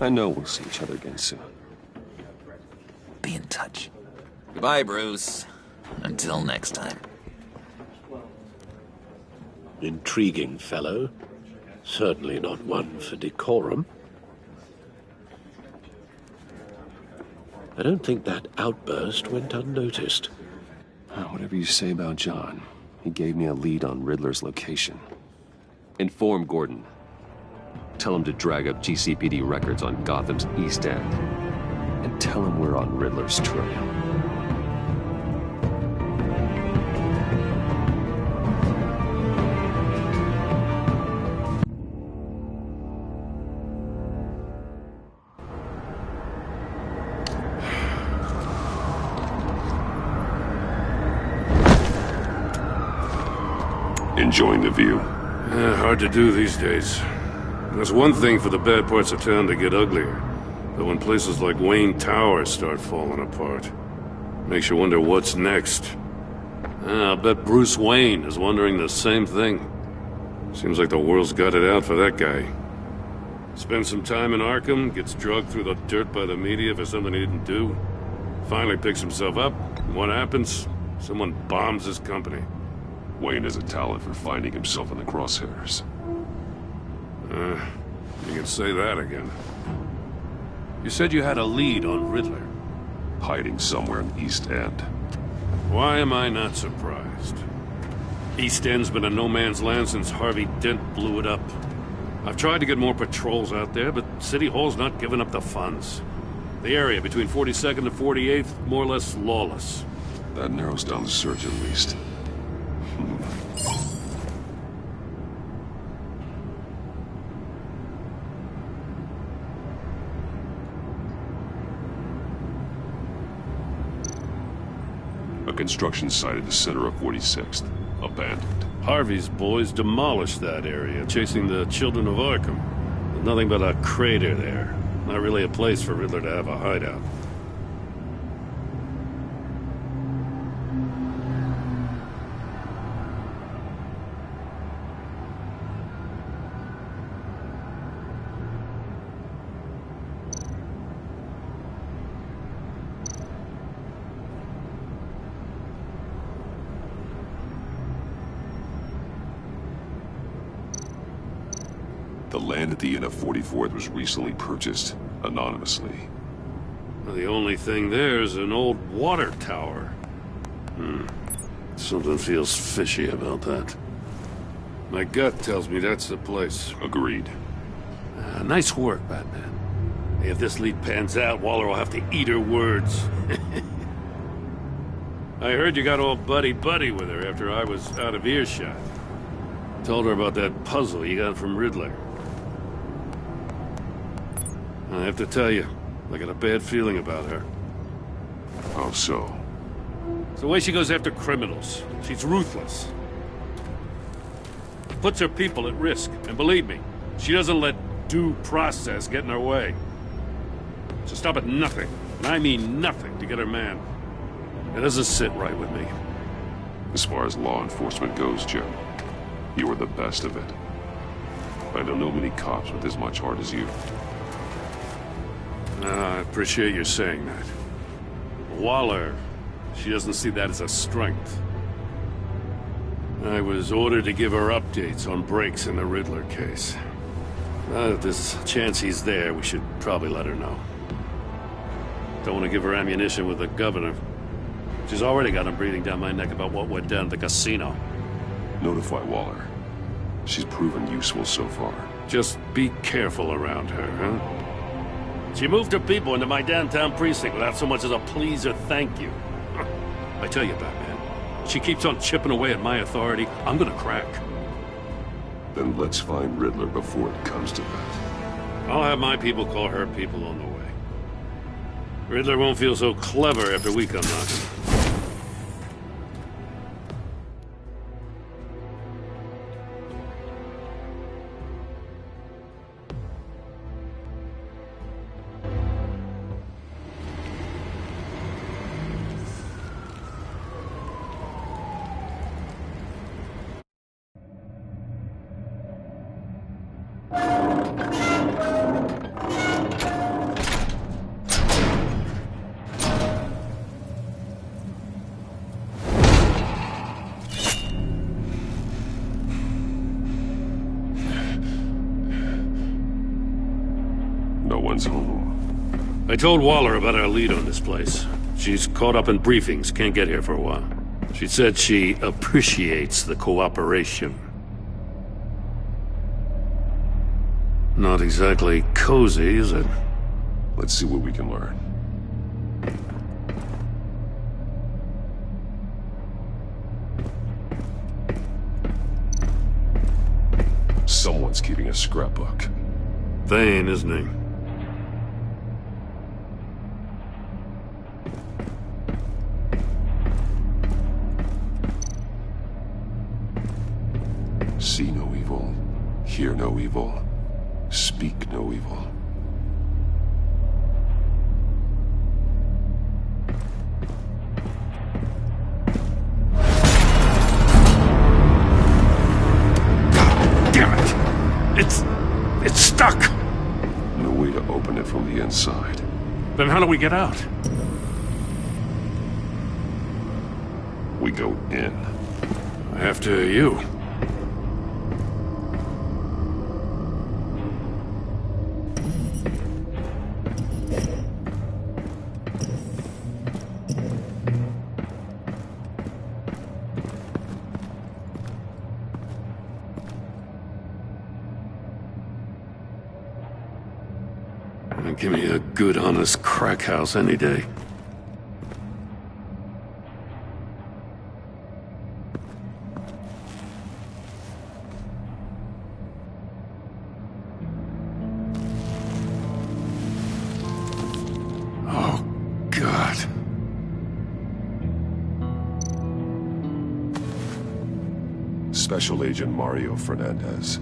I know we'll see each other again soon. Be in touch. Goodbye, Bruce. Until next time. Intriguing fellow. Certainly not one for decorum. I don't think that outburst went unnoticed. Whatever you say about John, he gave me a lead on Riddler's location. Inform Gordon. Tell him to drag up GCPD records on Gotham's East End. And tell him we're on Riddler's trail. Enjoying the view? Hard to do these days. There's one thing for the bad parts of town to get uglier, but when places like Wayne Tower start falling apart, makes you wonder what's next. I'll bet Bruce Wayne is wondering the same thing. Seems like the world's got it out for that guy. Spends some time in Arkham, gets drugged through the dirt by the media for something he didn't do. Finally picks himself up, and what happens? Someone bombs his company. Wayne has a talent for finding himself in the crosshairs. You can say that again. You said you had a lead on Riddler. Hiding somewhere in the East End. Why am I not surprised? East End's been a no-man's land since Harvey Dent blew it up. I've tried to get more patrols out there, but City Hall's not giving up the funds. The area between 42nd and 48th, more or less lawless. That narrows down the search at least. A construction site at the center of 46th. Abandoned. Harvey's boys demolished that area, chasing the children of Arkham. There's nothing but a crater there. Not really a place for Riddler to have a hideout. land at the Inn of 44th was recently purchased anonymously. Well, the only thing there is an old water tower. Something feels fishy about that. My gut tells me that's the place. Agreed. Nice work, Batman. If this lead pans out, Waller will have to eat her words. I heard you got all buddy-buddy with her after I was out of earshot. Told her about that puzzle you got from Riddler. I have to tell you, I got a bad feeling about her. How so? It's the way she goes after criminals. She's ruthless. Puts her people at risk, and believe me, she doesn't let due process get in her way. She'll stop at nothing, and I mean nothing, to get her man. It doesn't sit right with me. As far as law enforcement goes, Jim, you are the best of it. I don't know many cops with as much heart as you. I appreciate you saying that. Waller, she doesn't see that as a strength. I was ordered to give her updates on breaks in the Riddler case. If there's a chance he's there, we should probably let her know. Don't want to give her ammunition with the governor. She's already got him breathing down my neck about what went down at the casino. Notify Waller. She's proven useful so far. Just be careful around her, huh? She moved her people into my downtown precinct without so much as a please or thank you. I tell you, Batman, she keeps on chipping away at my authority, I'm gonna crack. Then let's find Riddler before it comes to that. I'll have my people call her people on the way. Riddler won't feel so clever after we come knocking. I told Waller about our lead on this place. She's caught up in briefings, can't get here for a while. She said she appreciates the cooperation. Not exactly cozy, is it? Let's see what we can learn. Someone's keeping a scrapbook. Thane, isn't he? See no evil, hear no evil, speak no evil. God damn it! It's stuck! No way to open it from the inside. Then how do we get out? We go in. After you. Give me a good, honest crack house any day. Oh, God. Special Agent Mario Fernandez.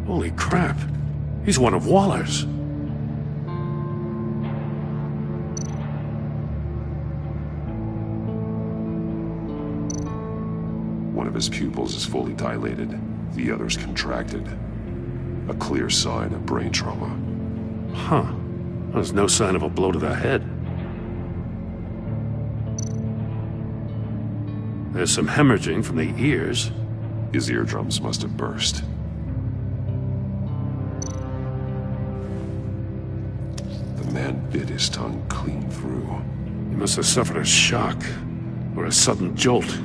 Holy crap. He's one of Waller's. One of his pupils is fully dilated, the other's contracted. A clear sign of brain trauma. Huh. There's no sign of a blow to the head. There's some hemorrhaging from the ears. His eardrums must have burst. and bit his tongue clean through. He must have suffered a shock, or a sudden jolt.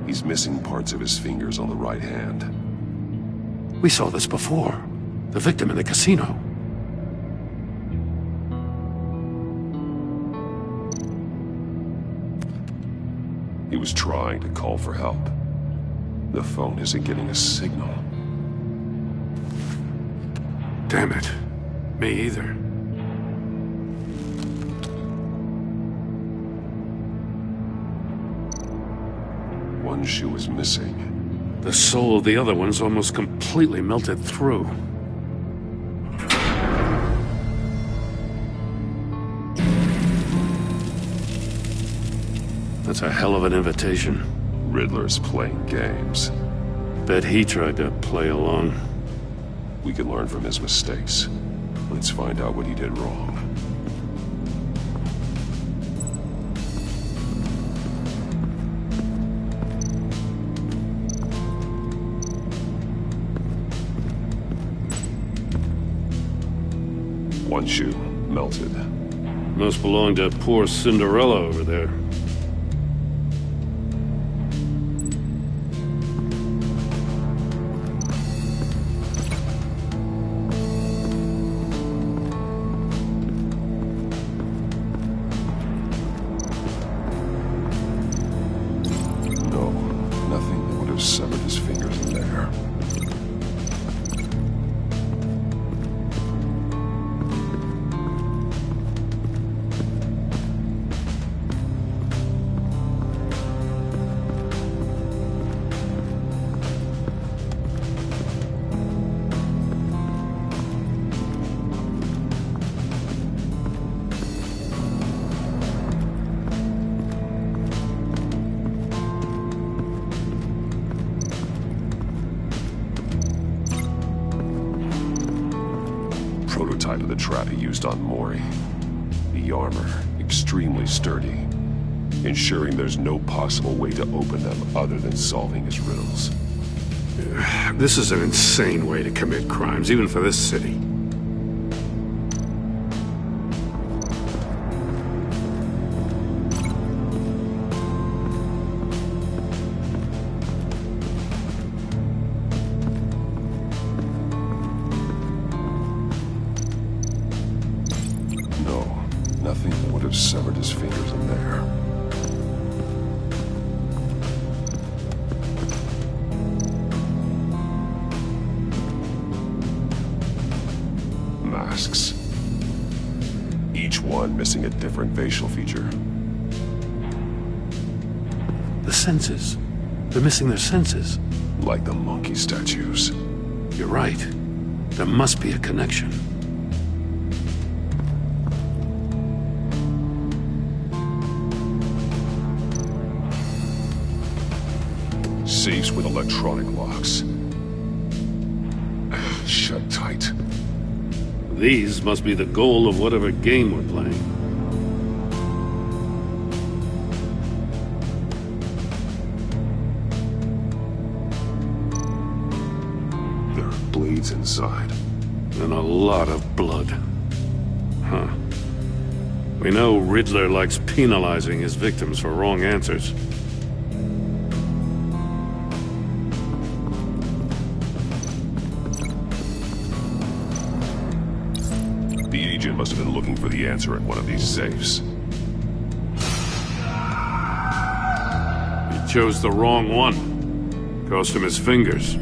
He's missing parts of his fingers on the right hand. We saw this before. The victim in the casino. He was trying to call for help. The phone isn't getting a signal. Damn it. Me either. One shoe is missing. The soul of the other one's almost completely melted through. That's a hell of an invitation. Riddler's playing games. Bet he tried to play along. We can learn from his mistakes. Let's find out what he did wrong. One shoe melted. Must belong to poor Cinderella over there. No, nothing that would have severed his fingers in there. Prototype of the trap he used on Mori. The armor, extremely sturdy, ensuring there's no possible way to open them other than solving his riddles. This is an insane way to commit crimes, even for this city. No, nothing that would have severed his fingers in there. Masks. Each one missing a different facial feature. The senses. They're missing their senses. Like the monkey statues. You're right. There must be a connection. Safes with electronic locks. Shut tight. These must be the goal of whatever game we're playing. There are blades inside. And a lot of blood. Huh. We know Riddler likes penalizing his victims for wrong answers. The agent must have been looking for the answer in one of these safes. He chose the wrong one. Cost him his fingers.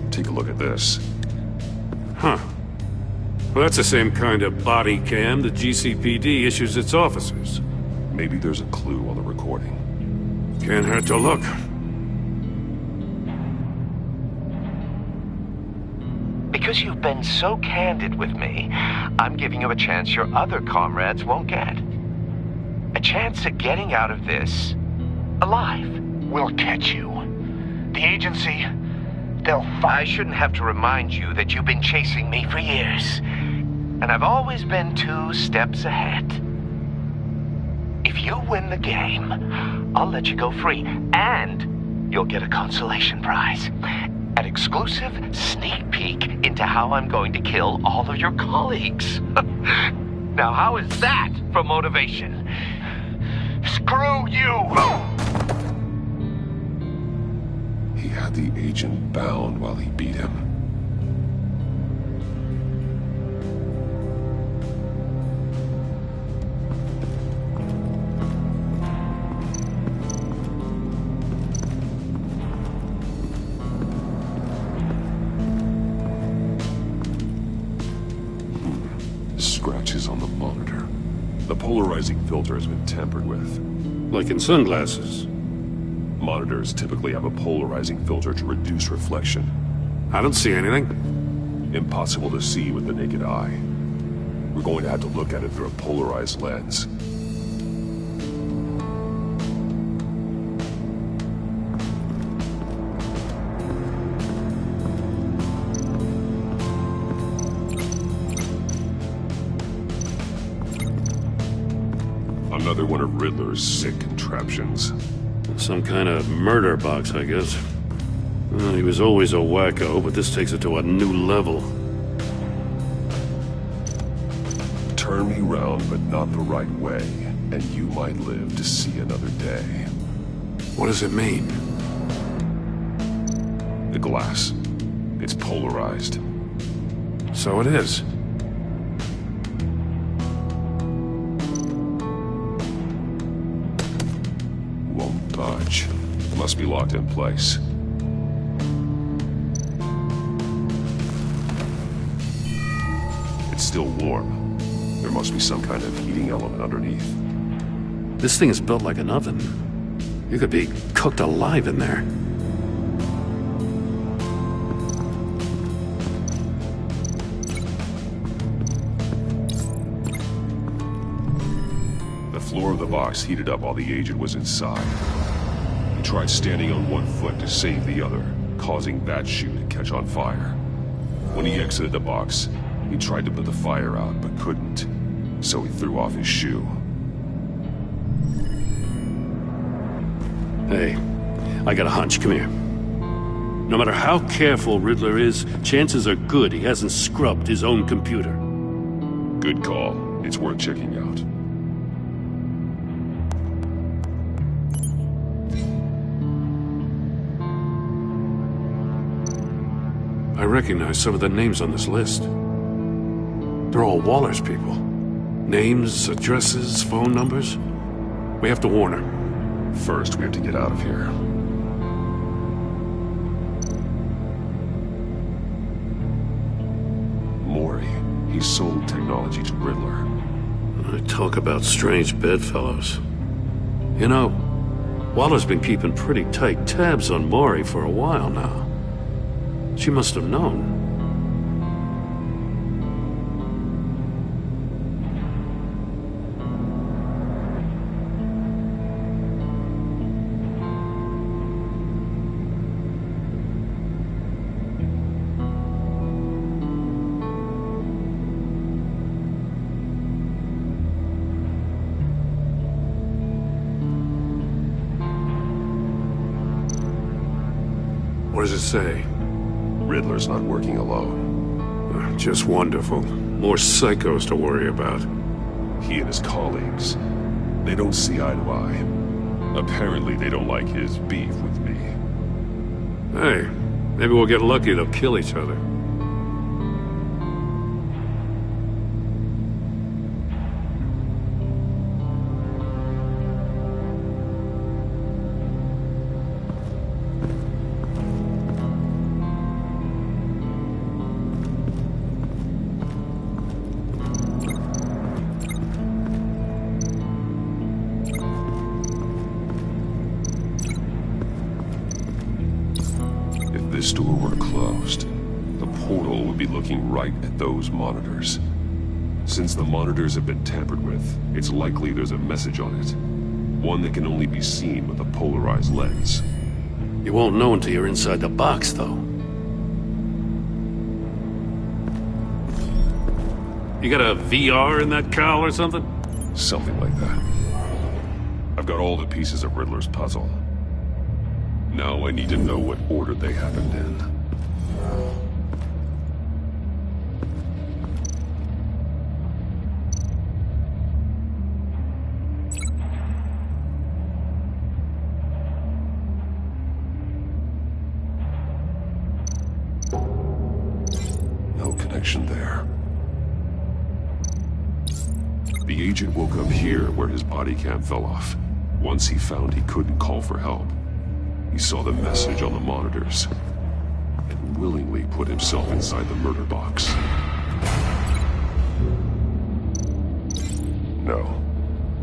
Take a look at this. Huh. Well, that's the same kind of body cam the GCPD issues its officers. Maybe there's a clue on the recording. Can't hurt to look. Because because you've been so candid with me, I'm giving you a chance your other comrades won't get. A chance at getting out of this alive. We'll catch you. The agency, they'll I shouldn't have to remind you that you've been chasing me for years. And I've always been 2 steps ahead. If you win the game, I'll let you go free. And you'll get a consolation prize. An exclusive sneak peek into how I'm going to kill all of your colleagues. Now, how is that for motivation? Screw you! He had the agent bound while he beat him. Scratches on the monitor. The polarizing filter has been tampered with. Like in sunglasses. Monitors typically have a polarizing filter to reduce reflection. I don't see anything. Impossible to see with the naked eye. We're going to have to look at it through a polarized lens. Another one of Riddler's sick contraptions. Some kind of murder box, I guess. Well, he was always a wacko, but this takes it to a new level. Turn me round, but not the right way, and you might live to see another day. What does it mean? The glass. It's polarized. So it is. Won't budge. Must be locked in place. It's still warm. There must be some kind of heating element underneath. This thing is built like an oven. You could be cooked alive in there. The floor of the box heated up while the agent was inside. He tried standing on one foot to save the other, causing that shoe to catch on fire. When he exited the box, he tried to put the fire out, but couldn't, so he threw off his shoe. Hey, I got a hunch. Come here. No matter how careful Riddler is, chances are good he hasn't scrubbed his own computer. Good call. It's worth checking out. I recognize some of the names on this list. They're all Waller's people. Names, addresses, phone numbers. We have to warn her. First, we have to get out of here. Mori. He sold technology to Riddler. I talk about strange bedfellows. You know, Waller's been keeping pretty tight tabs on Mori for a while now. She must have known. What does it say? Riddler's not working alone. Just wonderful. More psychos to worry about. He and his colleagues, they don't see eye to eye. Apparently they don't like his beef with me. Hey, maybe we'll get lucky they'll kill each other. If this door were closed, the looking right at those monitors. Since the monitors have been tampered with, it's likely there's a message on it. One that can only be seen with a polarized lens. You won't know until you're inside the box, though. You got a VR in that cowl or something? Something like that. I've got all the pieces of Riddler's puzzle. Now I need to know what order they happened in. No connection there. The agent woke up here where his body cam fell off. Once he found he couldn't call for help, he saw the message on the monitors and willingly put himself inside the murder box.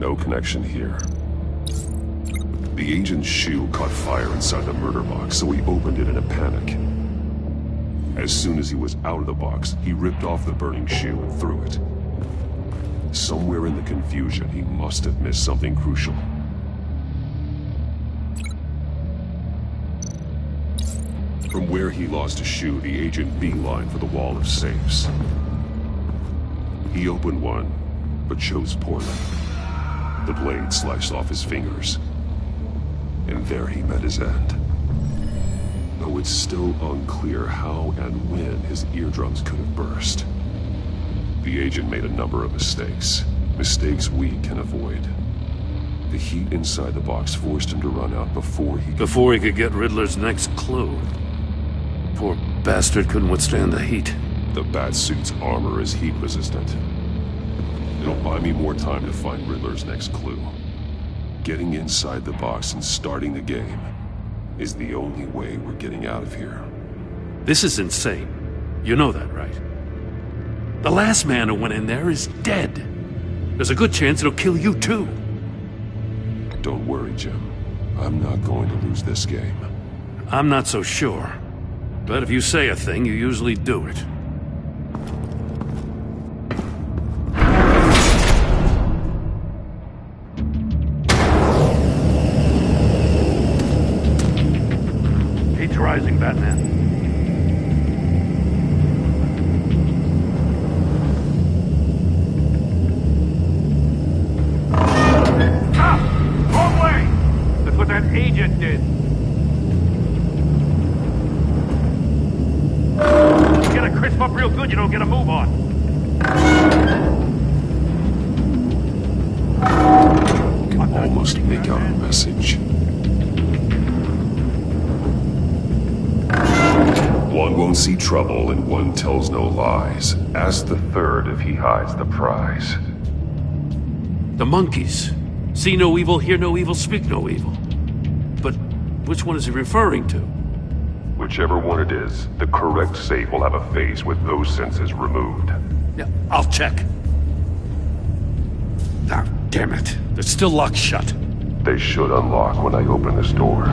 No connection here. The agent's shoe caught fire inside the murder box, so he opened it in a panic. As soon as he was out of the box, he ripped off the burning shoe and threw it. Somewhere in the confusion, he must have missed something crucial. From where he lost a shoe, the agent beelined for the wall of safes. He opened one, but chose poorly. The blade sliced off his fingers. And there he met his end. Though it's still unclear how and when his eardrums could have burst. The agent made a number of mistakes. Mistakes we can avoid. The heat inside the box forced him to run out before he could get Riddler's next clue. Poor bastard couldn't withstand the heat. The Batsuit's armor is heat resistant. It'll buy me more time to find Riddler's next clue. Getting inside the box and starting the game is the only way we're getting out of here. This is insane. You know that, right? The last man who went in there is dead. There's a good chance it'll kill you too. Don't worry, Jim. I'm not going to lose this game. I'm not so sure. But if you say a thing, you usually do it. Heat's rising, Batman. Wrong way! That's what that agent did. You gotta crisp up real good, you don't get a move on. Can almost make out a message. One won't see trouble and one tells no lies. Ask the third if he hides the prize. The monkeys. See no evil, hear no evil, speak no evil. But which one is he referring to? Whichever one it is, the correct safe will have a face with those senses removed. Yeah, I'll check. Ah, damn it. They're still locked shut. They should unlock when I open this door.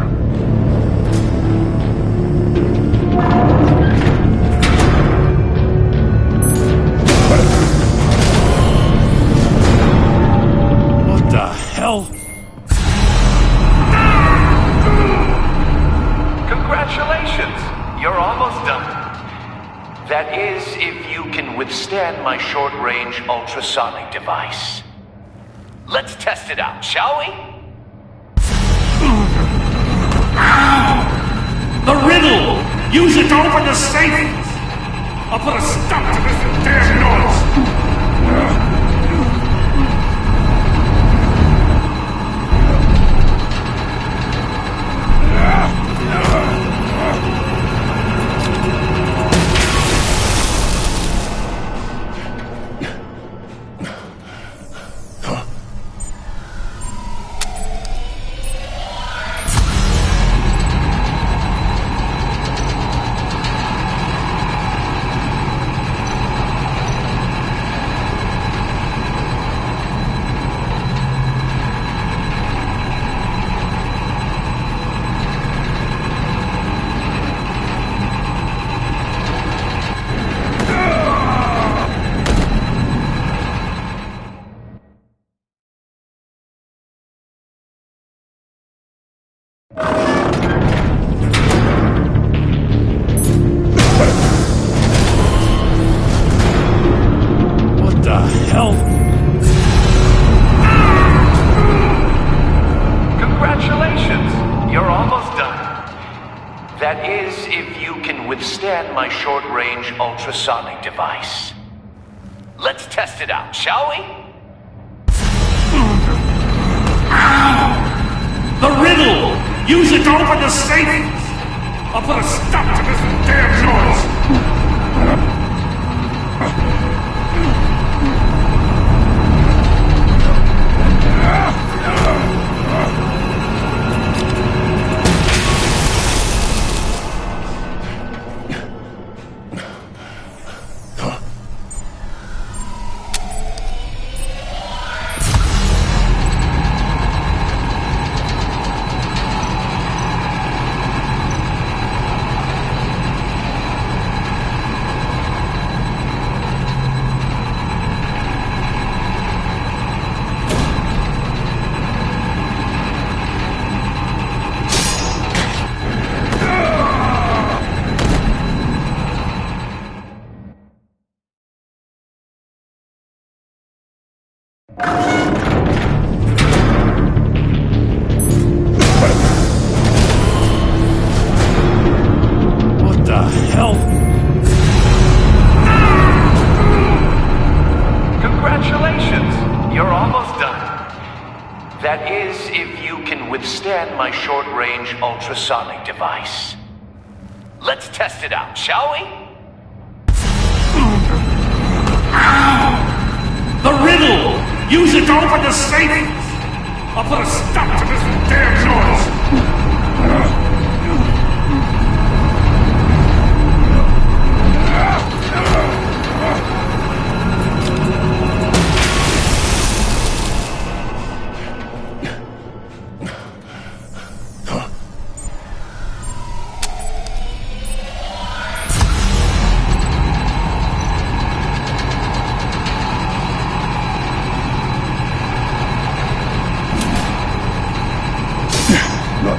What the hell? Congratulations! You're almost done. That is, if you can withstand my short-range ultrasonic device. Let's test it out, shall we? The riddle! Use it to open the safe! I'll put a stop to this damn noise! short-range ultrasonic device. Let's test it out, shall we? The riddle! Use it to open the safe! I'll put a stop to this damn noise! Ultrasonic device. Let's test it out, shall we? The riddle! Use it to open the safe! I'll put a stop to this damn noise!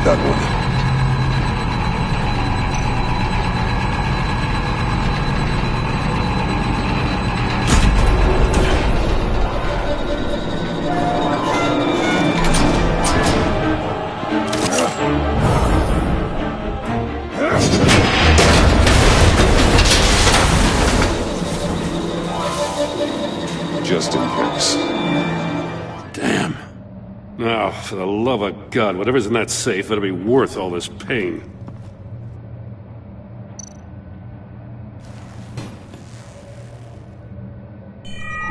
That one. Just in case. Damn. Now, for the love of God, whatever's in that safe better be worth all this pain.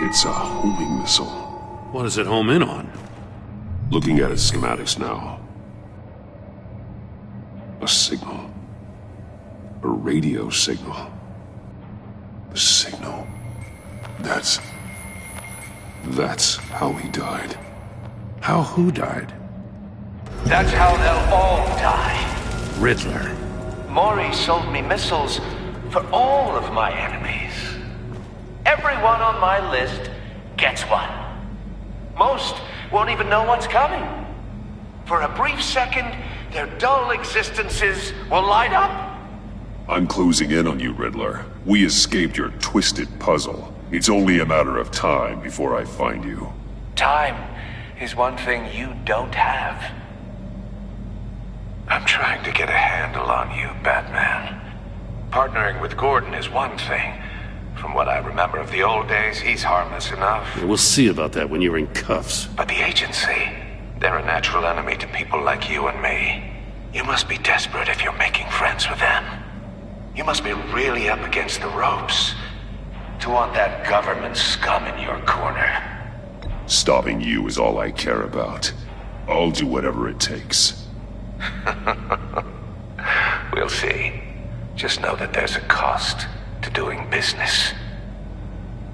It's a homing missile. What does it home in on? Looking at its schematics now. A signal. A radio signal. A signal. That's how he died. How who died? That's how they'll all die. Riddler. Maury sold me missiles for all of my enemies. Everyone on my list gets one. Most won't even know what's coming. For a brief second, their dull existences will light up. I'm closing in on you, Riddler. We escaped your twisted puzzle. It's only a matter of time before I find you. Time is one thing you don't have. I'm trying to get a handle on you, Batman. Partnering with Gordon is one thing. From what I remember of the old days, he's harmless enough. Yeah, we'll see about that when you're in cuffs. But the agency, they're a natural enemy to people like you and me. You must be desperate if you're making friends with them. You must be really up against the ropes to want that government scum in your corner. Stopping you is all I care about. I'll do whatever it takes. We'll see. Just know that there's a cost to doing business.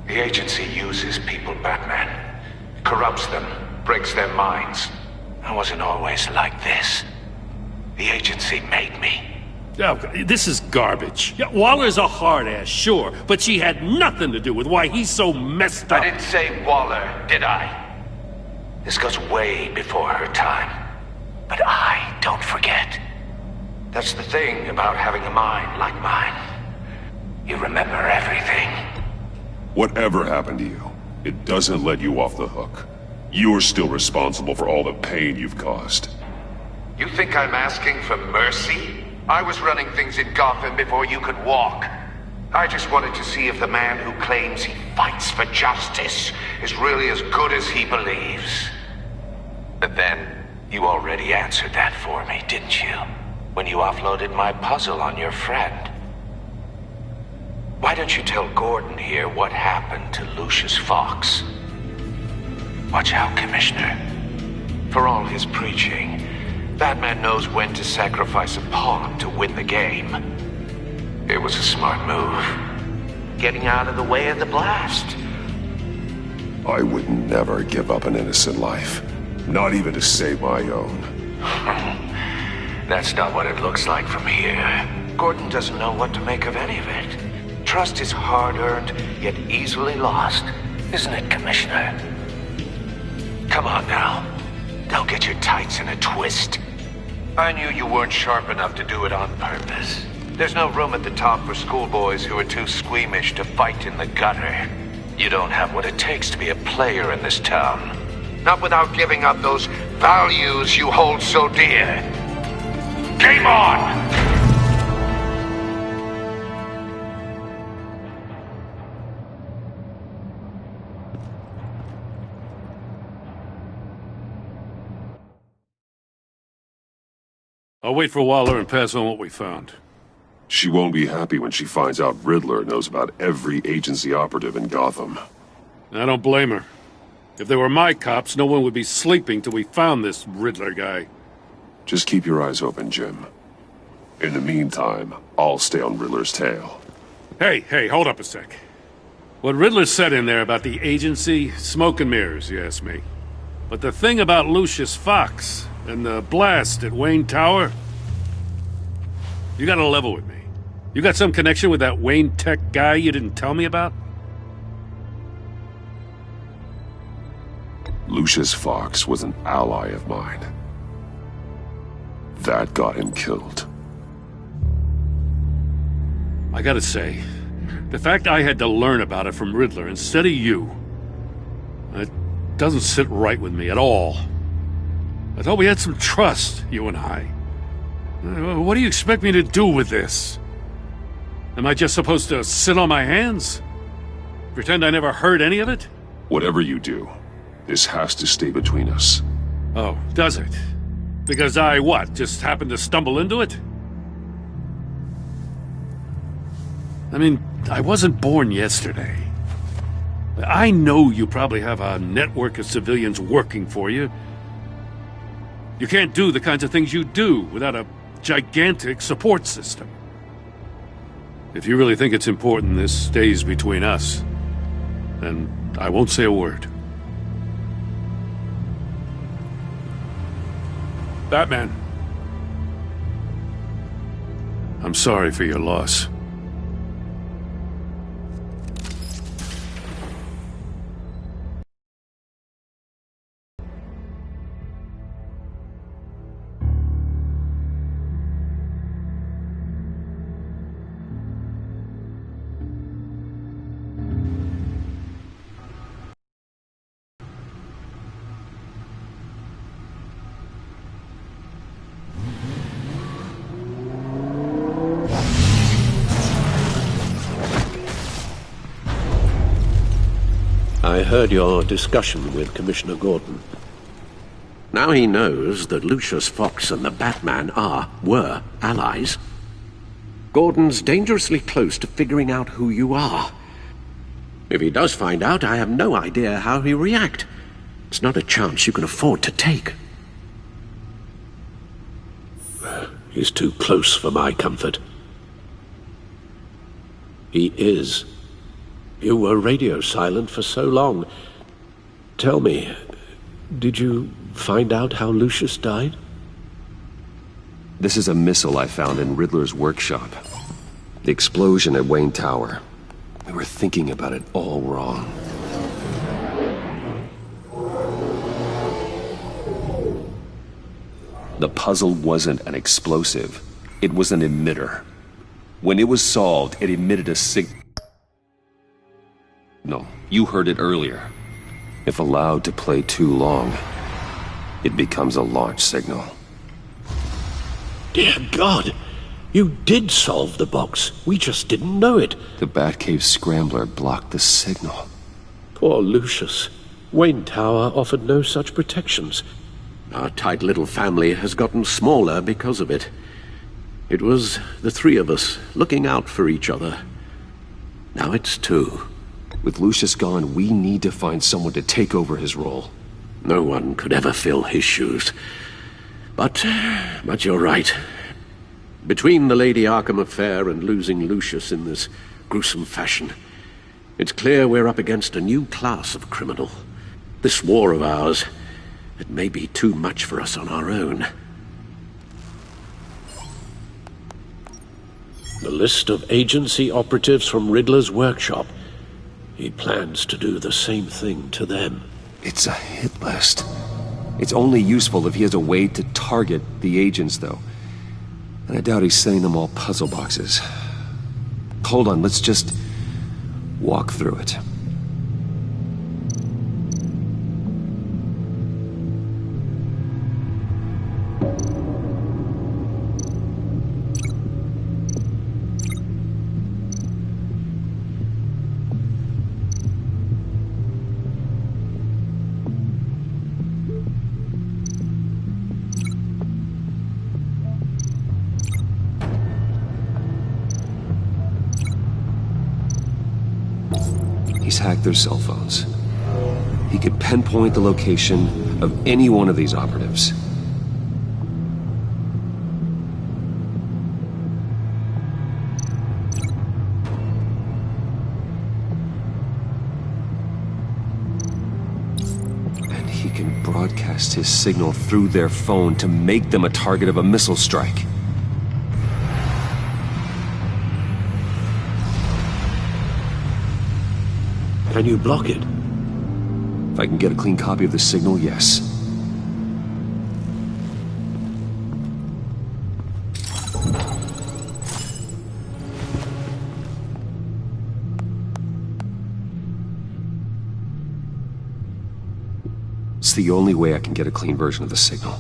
The agency uses people, Batman. Corrupts them, breaks their minds. I wasn't always like this. The agency made me. Oh, this is garbage. Yeah, Waller's a hard-ass, sure, but she had nothing to do with why he's so messed up. I didn't say Waller, did I? This goes way before her time. But I don't forget. That's the thing about having a mind like mine. You remember everything. Whatever happened to you, it doesn't let you off the hook. You're still responsible for all the pain you've caused. You think I'm asking for mercy? I was running things in Gotham before you could walk. I just wanted to see if the man who claims he fights for justice is really as good as he believes. But then, you already answered that for me, didn't you? When you offloaded my puzzle on your friend. Why don't you tell Gordon here what happened to Lucius Fox? Watch out, Commissioner. For all his preaching, Batman knows when to sacrifice a pawn to win the game. It was a smart move. Getting out of the way of the blast. I would never give up an innocent life. Not even to save my own. That's not what it looks like from here. Gordon doesn't know what to make of any of it. Trust is hard-earned, yet easily lost. Isn't it, Commissioner? Come on now. Don't get your tights in a twist. I knew you weren't sharp enough to do it on purpose. There's no room at the top for schoolboys who are too squeamish to fight in the gutter. You don't have what it takes to be a player in this town. Not without giving up those values you hold so dear. Game on! I'll wait for Waller and pass on what we found. She won't be happy when she finds out Riddler knows about every agency operative in Gotham. I don't blame her. If they were my cops, no one would be sleeping till we found this Riddler guy. Just keep your eyes open, Jim. In the meantime, I'll stay on Riddler's tail. Hey, hold up a sec. What Riddler said in there about the agency, smoke and mirrors, you ask me. But the thing about Lucius Fox and the blast at Wayne Tower, you gotta level with me. You got some connection with that Wayne Tech guy you didn't tell me about? Lucius Fox was an ally of mine. That got him killed. I gotta say, the fact I had to learn about it from Riddler instead of you, it doesn't sit right with me at all. I thought we had some trust, you and I. What do you expect me to do with this? Am I just supposed to sit on my hands? Pretend I never heard any of it? Whatever you do, this has to stay between us. Oh, does it? Because I, what, just happened to stumble into it? I mean, I wasn't born yesterday. I know you probably have a network of civilians working for you. You can't do the kinds of things you do without a gigantic support system. If you really think it's important this stays between us, then I won't say a word. Batman. I'm sorry for your loss. I heard your discussion with Commissioner Gordon. Now he knows that Lucius Fox and the Batman were allies. Gordon's dangerously close to figuring out who you are. If he does find out, I have no idea how he'll react. It's not a chance you can afford to take. He's too close for my comfort. He is. You were radio silent for so long. Tell me, did you find out how Lucius died? This is a missile I found in Riddler's workshop. The explosion at Wayne Tower. We were thinking about it all wrong. The puzzle wasn't an explosive. It was an emitter. When it was solved, it emitted a signal. No, you heard it earlier. If allowed to play too long, it becomes a launch signal. Dear God! You did solve the box. We just didn't know it. The Batcave scrambler blocked the signal. Poor Lucius. Wayne Tower offered no such protections. Our tight little family has gotten smaller because of it. It was the three of us looking out for each other. Now it's two. With Lucius gone, we need to find someone to take over his role. No one could ever fill his shoes. But you're right. Between the Lady Arkham affair and losing Lucius in this gruesome fashion, it's clear we're up against a new class of criminal. This war of ours, it may be too much for us on our own. The list of agency operatives from Riddler's workshop. He plans to do the same thing to them. It's a hit list. It's only useful if he has a way to target the agents, though. And I doubt he's sending them all puzzle boxes. Hold on, let's just walk through it. He's hacked their cell phones. He could pinpoint the location of any one of these operatives. And he can broadcast his signal through their phone to make them a target of a missile strike. Can you block it? If I can get a clean copy of the signal, yes. It's the only way I can get a clean version of the signal.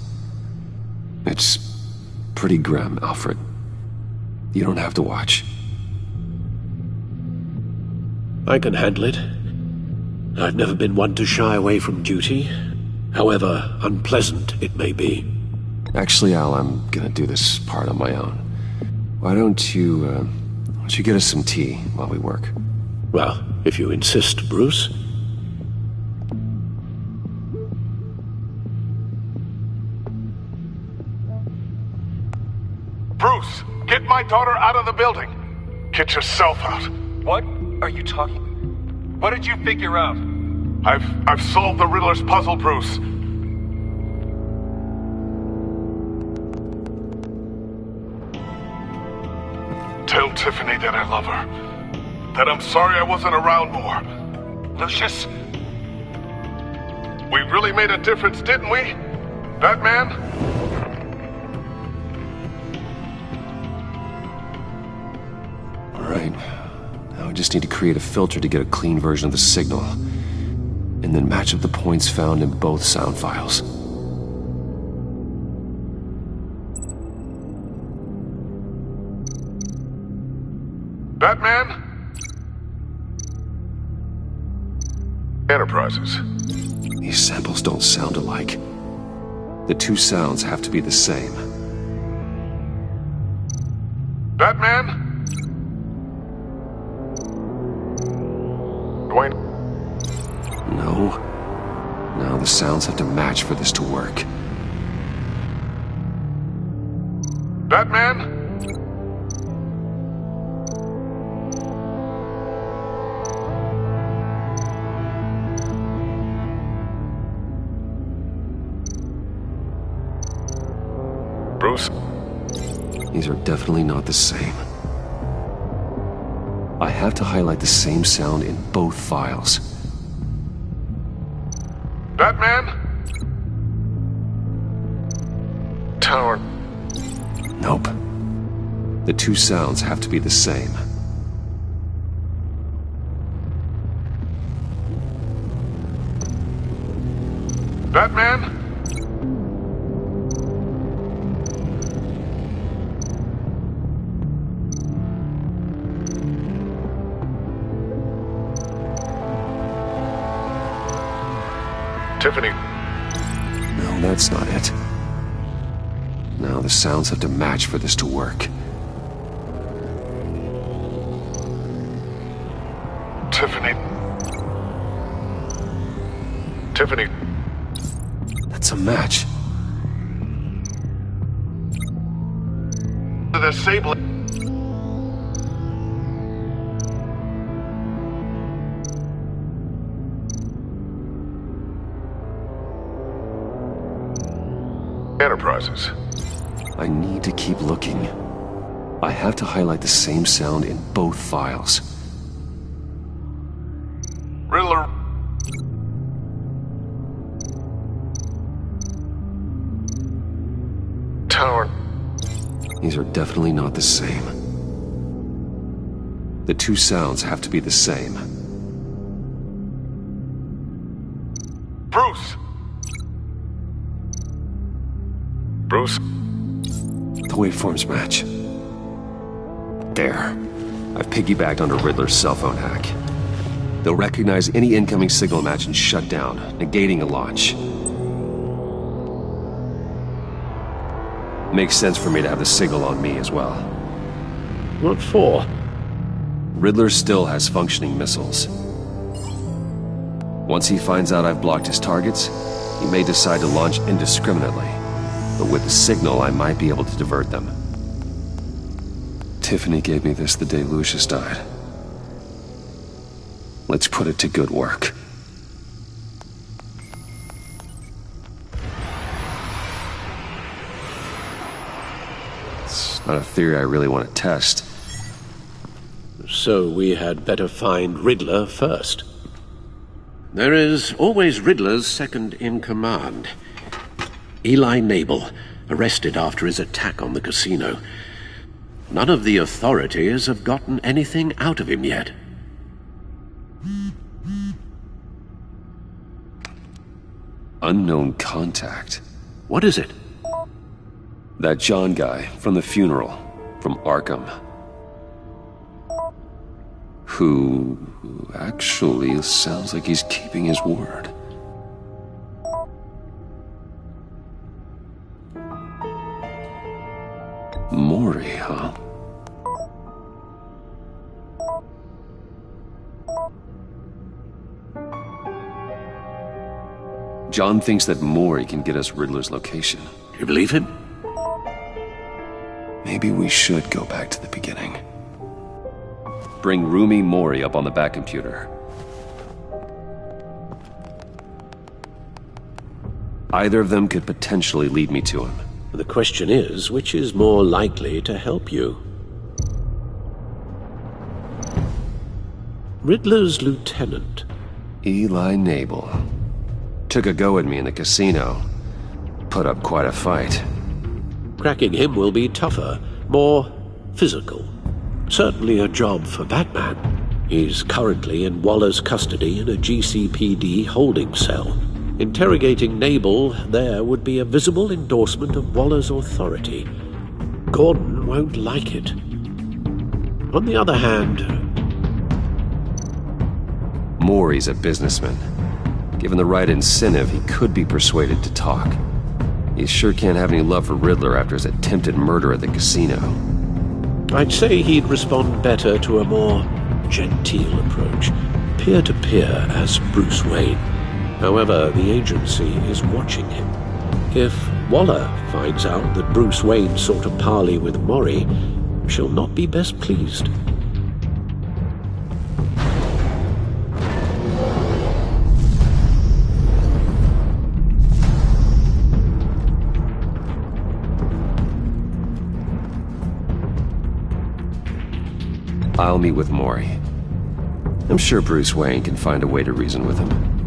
It's pretty grim, Alfred. You don't have to watch. I can handle it. I've never been one to shy away from duty, however unpleasant it may be. Actually, Al, I'm gonna do this part on my own. Why don't you get us some tea while we work? Well, if you insist, Bruce. Bruce, get my daughter out of the building. Get yourself out. What are you talking? What did you figure out? I've solved the Riddler's puzzle, Bruce. Tell Tiffany that I love her. That I'm sorry I wasn't around more. Lucius? We really made a difference, didn't we? Batman? All right. Now I just need to create a filter to get a clean version of the signal, and then match up the points found in both sound files. Batman? Enterprises. These samples don't sound alike. The two sounds have to be the same. Batman? Dwayne? No, the sounds have to match for this to work. Batman? Bruce? These are definitely not the same. I have to highlight the same sound in both files. Batman? Tower. Nope. The two sounds have to be the same. Batman? Tiffany. No, that's not it. Now the sounds have to match for this to work. Tiffany. Tiffany. That's a match. The sable. Enterprises. I need to keep looking. I have to highlight the same sound in both files. Riddler. Tower. These are definitely not the same. The two sounds have to be the same. Bruce. Bruce. The waveforms match. There. I've piggybacked onto Riddler's cell phone hack. They'll recognize any incoming signal match and shut down, negating a launch. Makes sense for me to have the signal on me as well. What for? Riddler still has functioning missiles. Once he finds out I've blocked his targets, he may decide to launch indiscriminately. But with the signal, I might be able to divert them. Tiffany gave me this the day Lucius died. Let's put it to good work. It's not a theory I really want to test. So we had better find Riddler first. There is always Riddler's second-in-command. Eli Nabel, arrested after his attack on the casino. None of the authorities have gotten anything out of him yet. Unknown contact. What is it? That John guy from the funeral, from Arkham. Who actually sounds like he's keeping his word. Maury, huh? John thinks that Maury can get us Riddler's location. You believe him? Maybe we should go back to the beginning. Bring Rumi Maury up on the back computer. Either of them could potentially lead me to him. The question is, which is more likely to help you? Riddler's lieutenant. Eli Nabel. Took a go at me in the casino. Put up quite a fight. Cracking him will be tougher, more physical. Certainly a job for Batman. He's currently in Waller's custody in a GCPD holding cell. Interrogating Nabel there would be a visible endorsement of Waller's authority. Gordon won't like it. On the other hand... Maury's a businessman. Given the right incentive, he could be persuaded to talk. He sure can't have any love for Riddler after his attempted murder at the casino. I'd say he'd respond better to a more genteel approach. Peer-to-peer as Bruce Wayne. However, the agency is watching him. If Waller finds out that Bruce Wayne sought a parley with Maury, she'll not be best pleased. I'll meet with Maury. I'm sure Bruce Wayne can find a way to reason with him.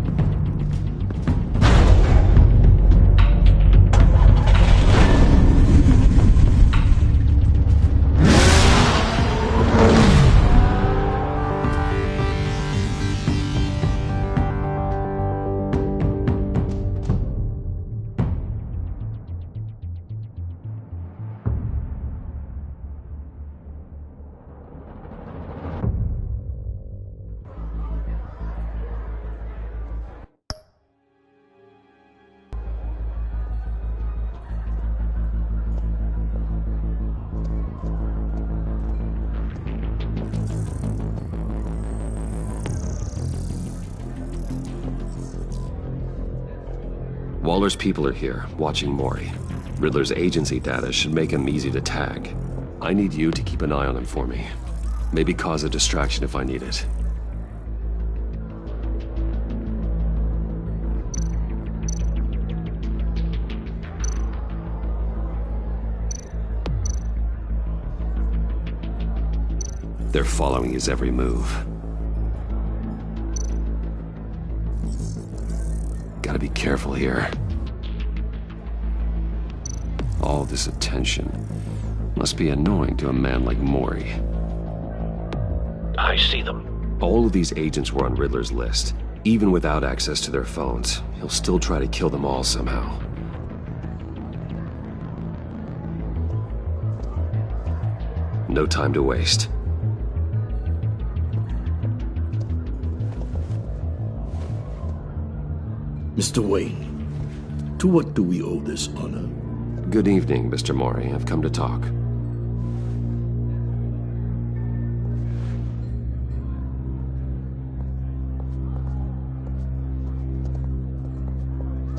Waller's people are here, watching Mori. Riddler's agency data should make him easy to tag. I need you to keep an eye on him for me. Maybe cause a distraction if I need it. They're following his every move. Gotta be careful here. All this attention must be annoying to a man like Mori. I see them. All of these agents were on Riddler's list. Even without access to their phones, he'll still try to kill them all somehow. No time to waste. Mr. Wayne, to what do we owe this honor? Good evening, Mr. Mori. I've come to talk.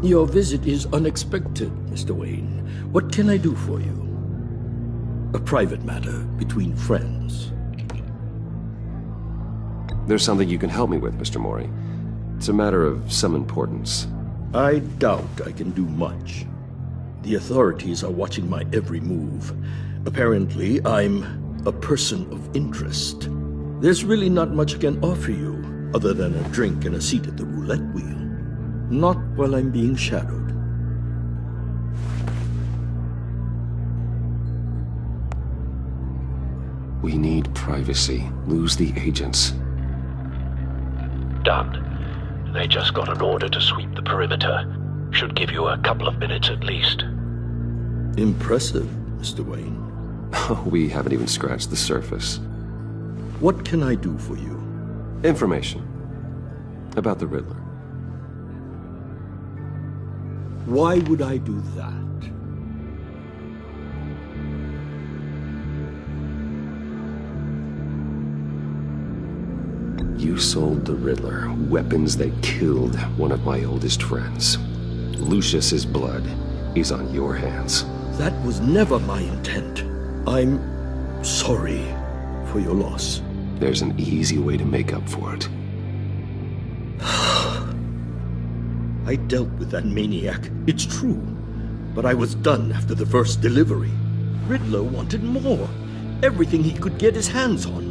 Your visit is unexpected, Mr. Wayne. What can I do for you? A private matter between friends. There's something you can help me with, Mr. Mori. It's a matter of some importance. I doubt I can do much. The authorities are watching my every move. Apparently, I'm a person of interest. There's really not much I can offer you, other than a drink and a seat at the roulette wheel. Not while I'm being shadowed. We need privacy. Lose the agents. Done. They just got an order to sweep the perimeter. Should give you a couple of minutes at least. Impressive, Mr. Wayne. We haven't even scratched the surface. What can I do for you? Information. About the Riddler. Why would I do that? You sold the Riddler weapons that killed one of my oldest friends. Lucius's blood is on your hands. That was never my intent. I'm sorry for your loss. There's an easy way to make up for it. I dealt with that maniac, it's true. But I was done after the first delivery. Riddler wanted more. Everything he could get his hands on.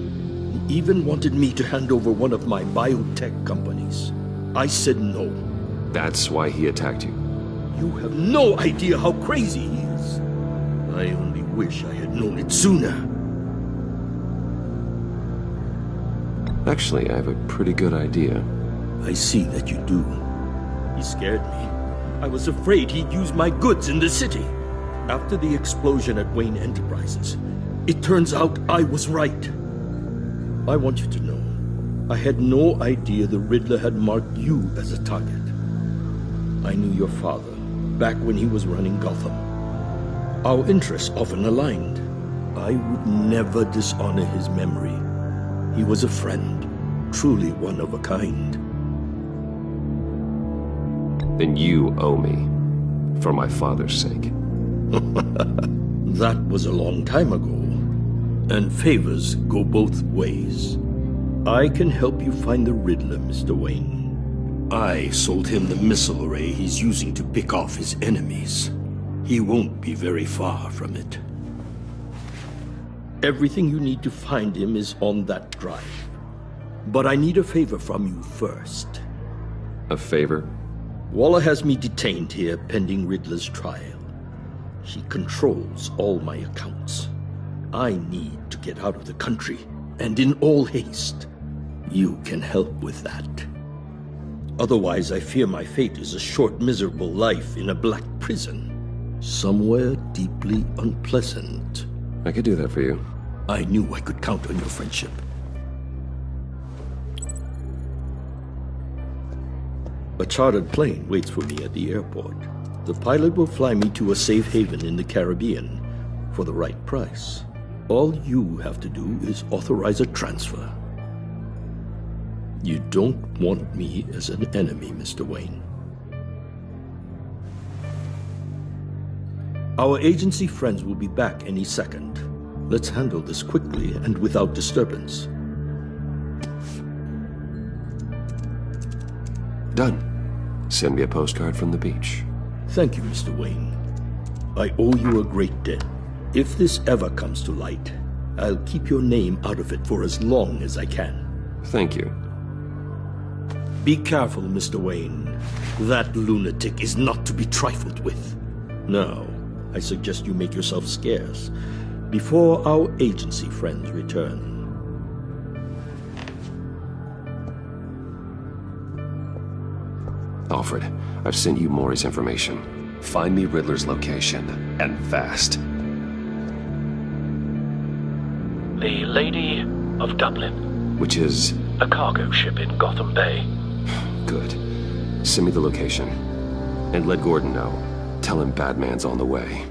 He even wanted me to hand over one of my biotech companies. I said no. That's why he attacked you. You have no idea how crazy he is. I only wish I had known it sooner. Actually, I have a pretty good idea. I see that you do. He scared me. I was afraid he'd use my goods in the city. After the explosion at Wayne Enterprises, it turns out I was right. I want you to know, I had no idea the Riddler had marked you as a target. I knew your father back when he was running Gotham. Our interests often aligned. I would never dishonor his memory. He was a friend, truly one of a kind. Then you owe me, for my father's sake. That was a long time ago. And favors go both ways. I can help you find the Riddler, Mr. Wayne. I sold him the missile array he's using to pick off his enemies. He won't be very far from it. Everything you need to find him is on that drive. But I need a favor from you first. A favor? Waller has me detained here pending Riddler's trial. She controls all my accounts. I need to get out of the country, and in all haste. You can help with that. Otherwise, I fear my fate is a short, miserable life in a black prison. Somewhere deeply unpleasant. I could do that for you. I knew I could count on your friendship. A chartered plane waits for me at the airport. The pilot will fly me to a safe haven in the Caribbean for the right price. All you have to do is authorize a transfer. You don't want me as an enemy, Mr. Wayne. Our agency friends will be back any second. Let's handle this quickly and without disturbance. Done. Send me a postcard from the beach. Thank you, Mr. Wayne. I owe you a great debt. If this ever comes to light, I'll keep your name out of it for as long as I can. Thank you. Be careful, Mr. Wayne. That lunatic is not to be trifled with. Now, I suggest you make yourself scarce before our agency friends return. Alfred, I've sent you Maury's information. Find me Riddler's location, and fast. The Lady of Dublin. Which is? A cargo ship in Gotham Bay. Good. Send me the location. And let Gordon know. Tell him Batman's on the way.